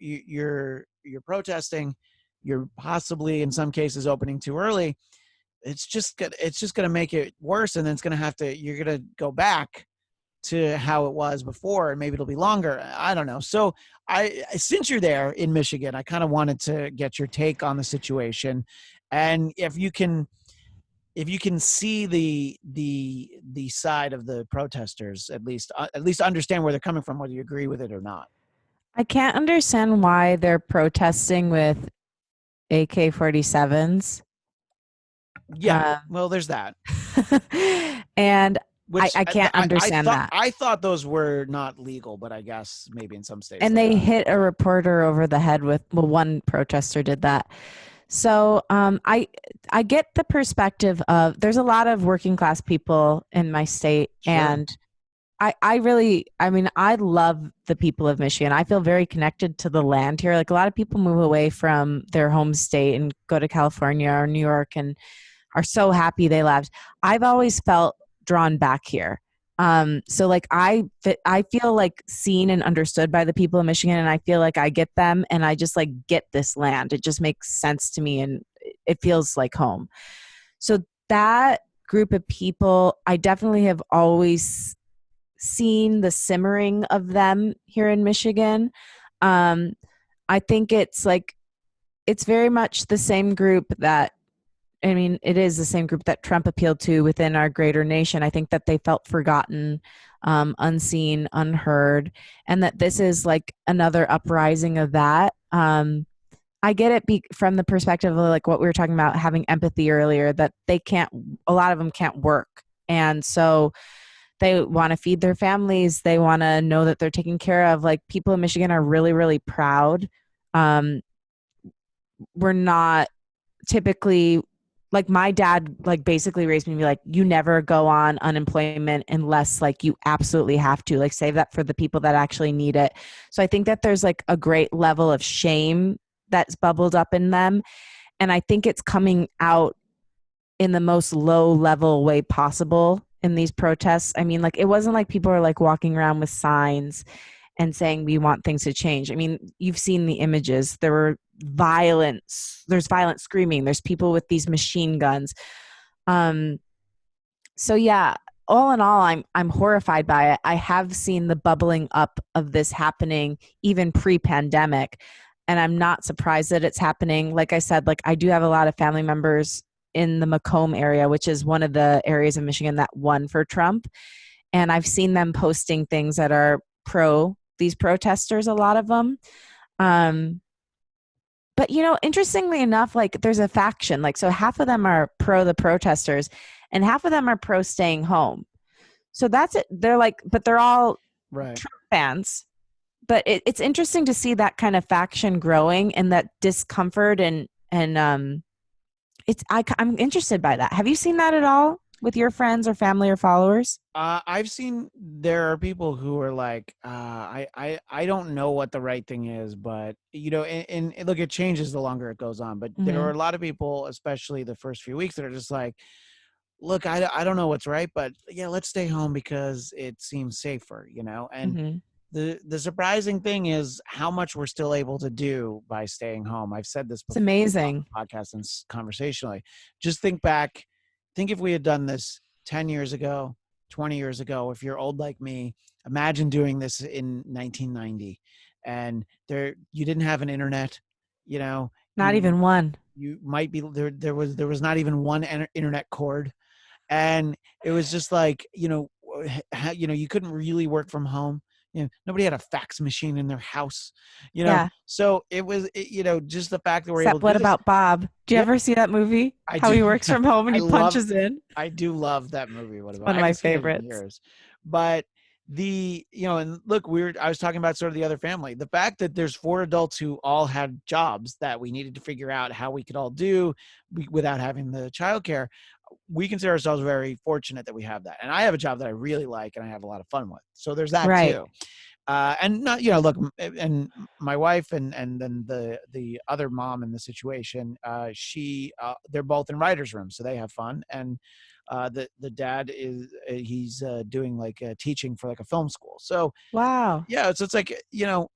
protesting, you're possibly in some cases opening too early. It's just gonna make it worse, and then you're gonna go back to how it was before, and maybe it'll be longer. I don't know. So since you're there in Michigan, I kind of wanted to get your take on the situation, and if you can see the side of the protesters, at least understand where they're coming from, whether you agree with it or not. I can't understand why they're protesting with AK-47s. Yeah, well, there's that. And Which I can't understand that. I thought those were not legal, but I guess maybe in some states. And they hit a reporter over the head with, well, one protester did that. So I get the perspective of, there's a lot of working class people in my state, Sure. and I love the people of Michigan. I feel very connected to the land here. Like, a lot of people move away from their home state and go to California or New York and are so happy they left. I've always felt drawn back here. So like I feel like seen and understood by the people of Michigan, and I feel like I get them, and I just like get this land. It just makes sense to me, and it feels like home. So that group of people, I definitely have always seen the simmering of them here in Michigan. I think it's very much the same group that, it is the same group that Trump appealed to within our greater nation. I think that they felt forgotten, unseen, unheard, and that this is like another uprising of that. I get it from the perspective of like what we were talking about, having empathy earlier, that a lot of them can't work. And so they want to feed their families. They want to know that they're taken care of. Like, people in Michigan are really, really proud. We're not typically, like, my dad like basically raised me to be like, you never go on unemployment unless like you absolutely have to, like, save that for the people that actually need it. So I think that there's like a great level of shame that's bubbled up in them. And I think it's coming out in the most low level way possible in these protests. Like, it wasn't like people are like walking around with signs and saying we want things to change. You've seen the images. There's violent screaming. There's people with these machine guns. So yeah, all in all, I'm horrified by it. I have seen the bubbling up of this happening even pre-pandemic, and I'm not surprised that it's happening. Like I said, like, I do have a lot of family members in the Macomb area, which is one of the areas of Michigan that won for Trump. And I've seen them posting things that are pro these protesters, a lot of them. Um, but interestingly enough, like there's a faction, like so half of them are pro the protesters and half of them are pro staying home. So that's it. They're like, but they're all Right. Trump fans. But it's interesting to see that kind of faction growing and that discomfort and I'm interested by that. Have you seen that at all with your friends or family or followers? I've seen there are people who are like, I don't know what the right thing is, but and look, it changes the longer it goes on. But there Mm-hmm. are a lot of people, especially the first few weeks, that are just like, look, I don't know what's right, but yeah, let's stay home because it seems safer, And Mm-hmm. the surprising thing is how much we're still able to do by staying home. I've said this It's before on amazing. the podcast and conversationally. Just think back, think if we had done this 10 years ago, 20 years ago, if you're old like me, imagine doing this in 1990 and you didn't have an internet, you know, Not you even one. you might be there was not even one internet cord, and it was just like you couldn't really work from home. Nobody had a fax machine in their house. Yeah. So just the fact that we're able Except to do what this. about Bob? Do you Yeah, ever see that movie? I How do. he works from home and i he love punches in? I do love that movie. What It's about, one I of my haven't seen it in favorites. years, but and look, I was talking about sort of the other family, the fact that there's four adults who all had jobs that we needed to figure out how we could all do without having the childcare. We consider ourselves very fortunate that we have that. And I have a job that I really like and I have a lot of fun with. So there's that Right. too. And not, look, and my wife and then the other mom in the situation, they're both in writers' rooms, so they have fun. And the dad he's doing like teaching for like a film school. So Wow. yeah, so it's like,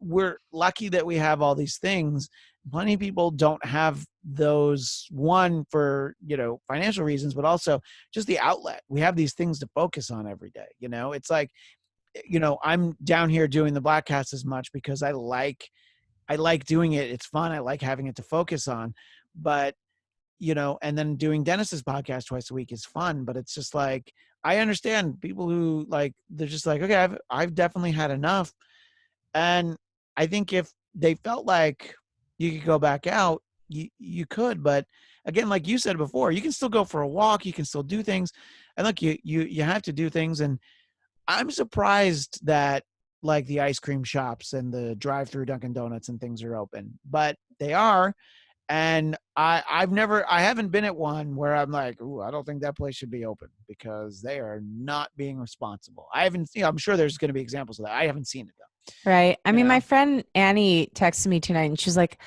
we're lucky that we have all these things. Plenty of people don't have those, one for, financial reasons, but also just the outlet. We have these things to focus on every day. It's like, I'm down here doing the Bladtcast as much because I like doing it. It's fun. I like having it to focus on, but and then doing Dennis's podcast twice a week is fun, but it's just like, I understand people who like, they're just like, okay, I've definitely had enough. And I think if they felt like you could go back out, you could. But again, like you said before, you can still go for a walk. You can still do things. And look, you have to do things. And I'm surprised that like the ice cream shops and the drive-through Dunkin' Donuts and things are open, but they are. And I haven't been at one where I'm like, ooh, I don't think that place should be open because they are not being responsible. I haven't, I'm sure there's going to be examples of that. I haven't seen it though. Right. I You mean, my know? friend Annie texted me tonight and she's like,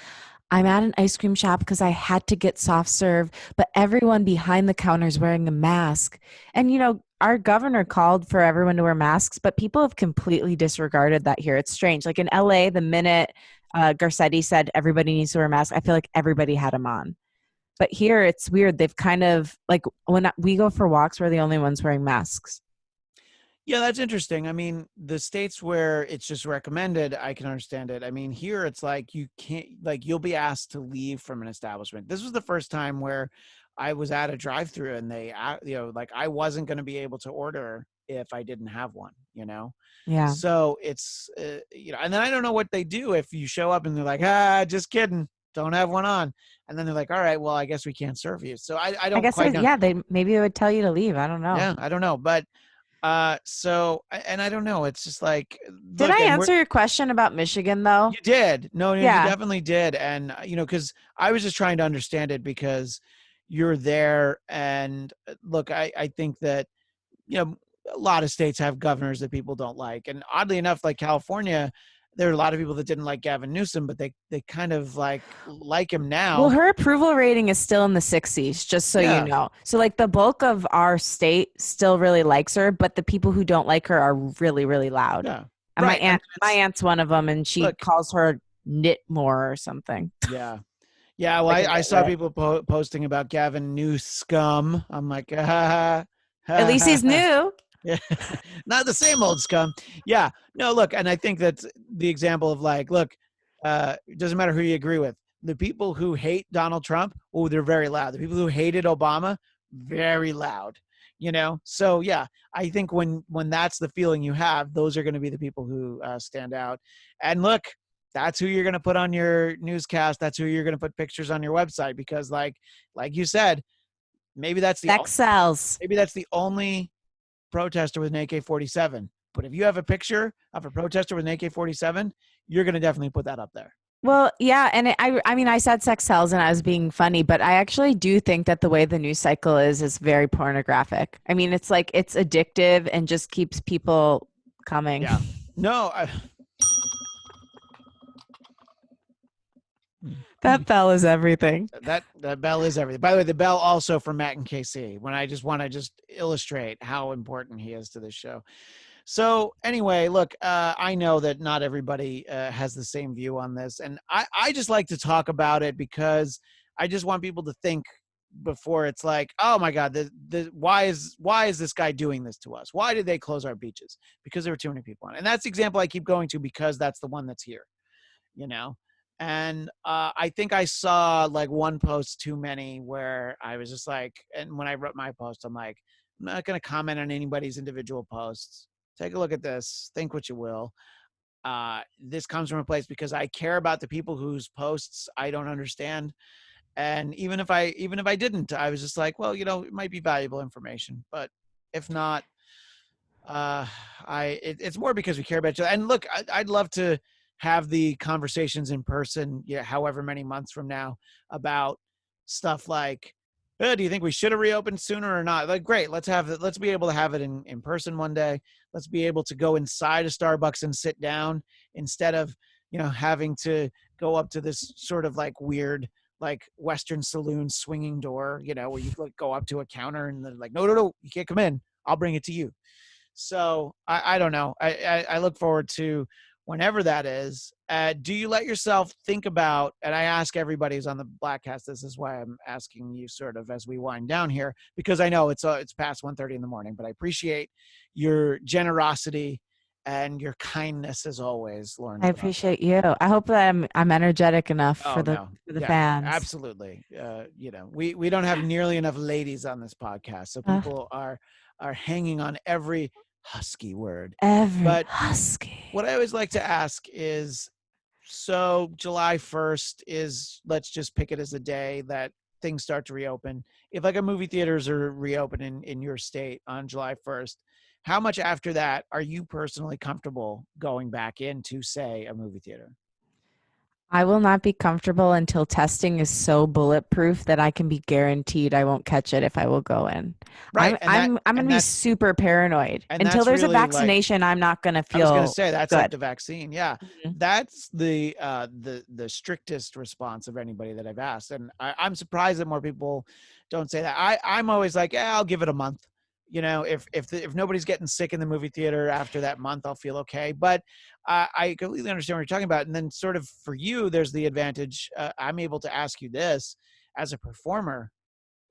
I'm at an ice cream shop because I had to get soft serve, but everyone behind the counter is wearing a mask. And, our governor called for everyone to wear masks, but people have completely disregarded that here. It's strange. Like in LA, the minute Garcetti said everybody needs to wear masks, I feel like everybody had them on. But here it's weird. They've kind of like when we go for walks, we're the only ones wearing masks. Yeah, that's interesting. I mean, the states where it's just recommended, I can understand it. I mean, here it's like you can't, like, you'll be asked to leave from an establishment. This was the first time where I was at a drive-through and like I wasn't going to be able to order if I didn't have one. Yeah. So it's, and then I don't know what they do if you show up and they're like, just kidding, don't have one on. And then they're like, all right, well, I guess we can't serve you. So I I don't guess, quite know. yeah, they maybe they would tell you to leave. I don't know. Yeah, I don't know. But and I don't know. It's just like, Did look, I and answer your question about Michigan though? you did. No, no, you Yeah. definitely did. And, because I was just trying to understand it because you're there. And look, I think that, you know, a lot of states have governors that people don't like. And oddly enough, like California, there are a lot of people that didn't like Gavin Newsom, but they kind of like him Well, now. her approval rating is still in the 60s, just so you Yeah. know. So, like, the bulk of our state still really likes her, but the people who don't like her are really, really loud. Yeah. And Right. And my it's, aunt's one of them, and she look, calls her Knitmore or something, yeah. Yeah, well, like a I saw nitwit. people posting about Gavin Newscum. I'm like, At least he's new. yeah, not the same old scum. Yeah, no, look, and I think that's the example of like, look, it doesn't matter who you agree with. The people who hate Donald Trump, oh, they're very loud. The people who hated Obama, very loud, so yeah, I think when that's the feeling you have, those are going to be the people who stand out. And look, that's who you're going to put on your newscast, that's who you're going to put pictures on your website, because like you said, maybe that's the Sex sells. maybe that's the only protester with an AK-47. But if you have a picture of a protester with an AK-47, you're going to definitely put that up there. Well, yeah, and I mean, I said sex sells, and I was being funny, but I actually do think that the way the news cycle is very pornographic. I mean, it's like it's addictive and just keeps people coming. Yeah. No, That bell is everything. that bell is everything. By the way, the bell also for Matt and KC, when I just want to just illustrate how important he is to this show. So anyway, look, I know that not everybody has the same view on this, and I just like to talk about it because I just want people to think before it's like, oh my God, why is this guy doing this to us? Why did they close our beaches? Because there were too many people on it. And that's the example I keep going to because that's the one that's here, you know? And I think I saw like one post too many where I was just like, and when I wrote my post, I'm like, I'm not going to comment on anybody's individual posts. Take a look at this. Think what you will. This comes from a place because I care about the people whose posts I don't understand. And even if I didn't, I was just like, well, it might be valuable information. But if not, it's more because we care about you. And look, I'd love to have the conversations in person, however many months from now, about stuff like, do you think we should have reopened sooner or not? Like, great, let's be able to have it in person one day. Let's be able to go inside a Starbucks and sit down instead of, having to go up to this sort of like weird, like Western saloon swinging door, where you like go up to a counter and they're like, no, you can't come in. I'll bring it to you. So I don't know. I look forward to whenever that is. Do you let yourself think about, and I ask everybody who's on the Bladtcast, this is why I'm asking you sort of as we wind down here, because I know it's past 1:30 in the morning, but I appreciate your generosity and your kindness as always, Lauren I LoGrasso. appreciate you. I hope that I'm energetic enough Oh for no. the Yeah, fans. absolutely. We don't have nearly enough ladies on this podcast, so Uh, people are hanging on every husky word. every But husky. what I always like to ask is, so July 1st is, let's just pick it as a day that things start to reopen. If like a movie theaters are reopening in your state on July 1st, how much after that are you personally comfortable going back into, say, a movie theater? I will not be comfortable until testing is so bulletproof that I can be guaranteed I won't catch it if I will go in. Right. And I'm going to be that's super paranoid. Until there's a really like, vaccination, I'm not going to I was going to feel say that's like good. the vaccine. Yeah, Mhm. that's the strictest response of anybody that I've asked, and I'm surprised that more people don't say that. I'm always like, yeah, I'll give it a month. If nobody's getting sick in the movie theater after that month, I'll feel okay. But I completely understand what you're talking about. And then sort of for you, there's the advantage. I'm able to ask you this as a performer.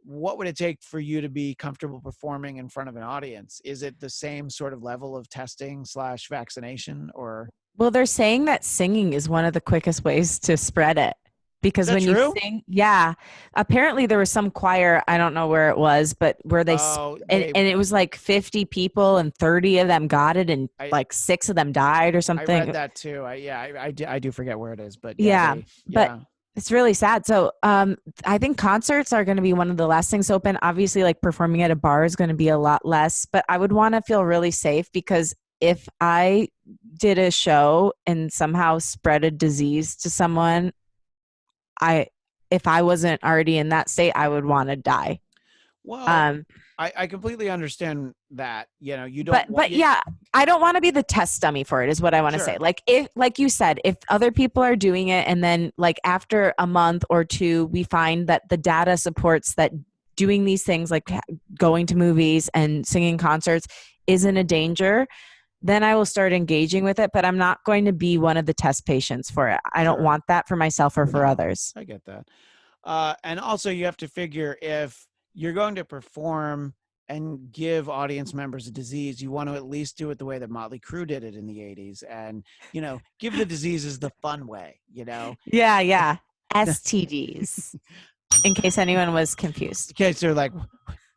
What would it take for you to be comfortable performing in front of an audience? Is it the same sort of level of testing / vaccination, or Well, they're saying that singing is one of the quickest ways to spread it. is Because that when you true? sing, yeah, apparently there was some choir, I don't know where it was, but where Oh, and it was like 50 people and 30 of them got it and I like 6 of them died or I read something. that too. I do forget where it is, but yeah, Yeah, but it's really sad. So, I think concerts are going to be one of the last things open. Obviously, like performing at a bar is going to be a lot less, but I would want to feel really safe because if I did a show and somehow spread a disease to someone, I if I wasn't already in that state, I would want to die. well, Um, I completely understand that. You don't want but you. yeah, I don't want to be the test dummy for it is what I want to say. Sure. Like if like you said, if other people are doing it and then like after a month or two we find that the data supports that doing these things like going to movies and singing concerts isn't a danger, then I will start engaging with it, but I'm not going to be one of the test patients for it. I don't Sure. want that for myself or for No, others. I get that. And also, you have to figure if you're going to perform and give audience members a disease, you want to at least do it the way that Motley Crue did it in the 80s and, give the diseases the fun way. Yeah. STDs, in case anyone was confused. Okay, so they're like,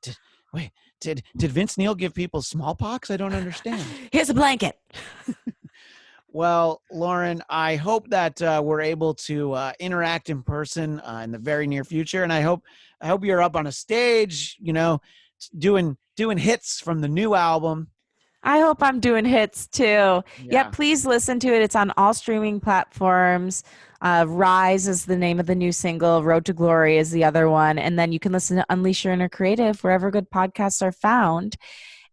Did, wait, did Vince Neil give people smallpox? I don't understand. Here's a blanket. Well, Lauren, I hope that we're able to interact in person in the very near future, and I hope you're up on a stage, doing hits from the new album. I hope I'm doing hits too. Yeah, Yeah. please listen to it. It's on all streaming platforms. Rise is the name of the new single. Road to Glory is the other one. And then you can listen to Unleash Your Inner Creative wherever good podcasts are found.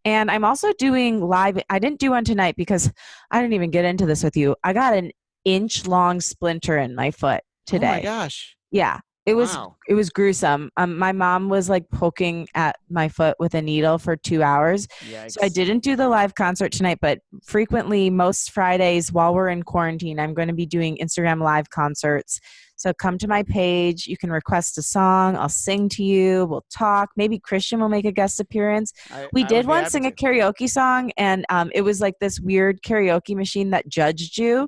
And I'm also doing live. I didn't do one tonight because I didn't even get into this with you. I got an inch long splinter in my foot Oh my today. gosh. Yeah, it was Wow. it was gruesome. My mom was like poking at my foot with a needle for 2 hours. So I Yikes. didn't do the live concert tonight, but frequently most Fridays while we're in quarantine, I'm going to be doing Instagram live concerts. So come to my page. You can request a song. I'll sing to you. We'll talk. Maybe Christian will make a guest appearance. We I would did be once happy sing a to. karaoke song, and it was like this weird karaoke machine that judged you.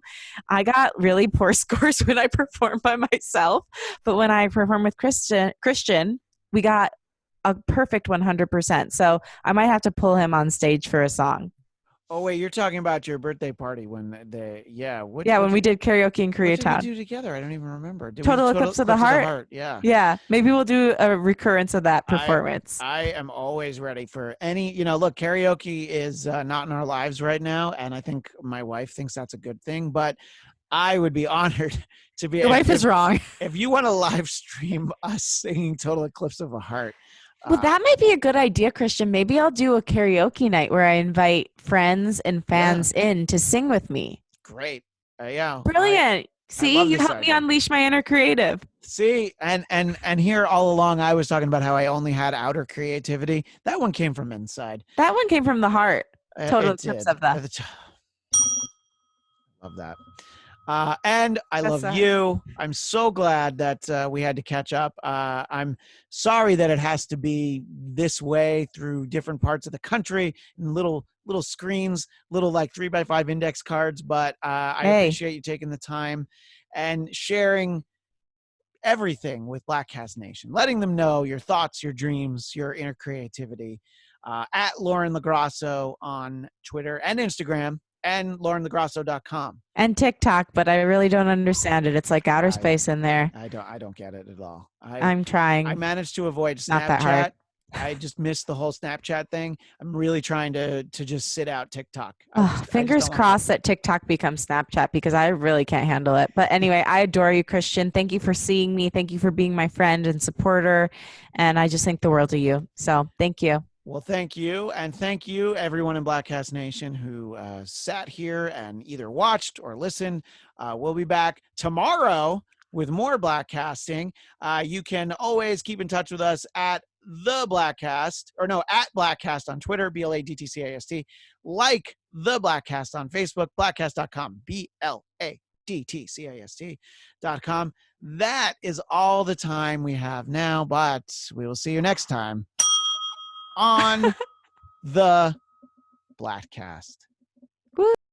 I got really poor scores when I performed by myself. But when I performed with Christian, we got a perfect 100%. So I might have to pull him on stage for a song. Oh wait, you're talking about your birthday party when Yeah, when we did karaoke in what did we Koreatown. do together? I don't even remember. Did we do Total Total Eclipse of the Eclipse of the Heart. Heart? Yeah. Yeah, maybe we'll do a recurrence of that I performance. I am always ready for any, look, karaoke is not in our lives right now, and I think my wife thinks that's a good thing, but I would be honored to be Your wife is wrong. if you want to live stream us singing Total Eclipse of a Heart. Well, that might be a good idea, Christian. Maybe I'll do a karaoke night where I invite friends and Yeah, fans in to sing with me. great. Yeah, Brilliant. I See, love you this helped me idea. unleash my inner creative. See, and here all along I was talking about how I only had outer creativity. That one came from inside. That one came from the heart. Total It Eclipse did. of the. Love that. And I That's love the heart. you. I'm so glad that we had to catch up. I'm sorry that it has to be this way through different parts of the country and little screens, little like 3x5 index cards. But I Hey, appreciate you taking the time and sharing everything with Bladtcast Nation, letting them know your thoughts, your dreams, your inner creativity. At Lauren LoGrasso on Twitter and Instagram, and laurenlograsso.com. and TikTok, but I really don't understand it. It's like outer I space in there. I don't get it at all. I'm I trying. managed to avoid Not that hard. Snapchat. I just missed the whole Snapchat thing. I'm really trying to just sit out TikTok. I just Fingers don't like crossed that TikTok becomes Snapchat because I really can't handle it. But anyway, I adore you, Christian. Thank you for seeing me. Thank you for being my friend and supporter. And I just think the world of you. So thank you. Well, thank you. And thank you, everyone in Bladtcast Nation who sat here and either watched or listened. We'll be back tomorrow with more Bladtcasting. You can always keep in touch with us at the Bladtcast, or no, at Bladtcast on Twitter, BLADTCAST, like the Bladtcast on Facebook, bladtcast.com, BLADTCAST.com. That is all the time we have now, but we will see you next time on the Bladtcast.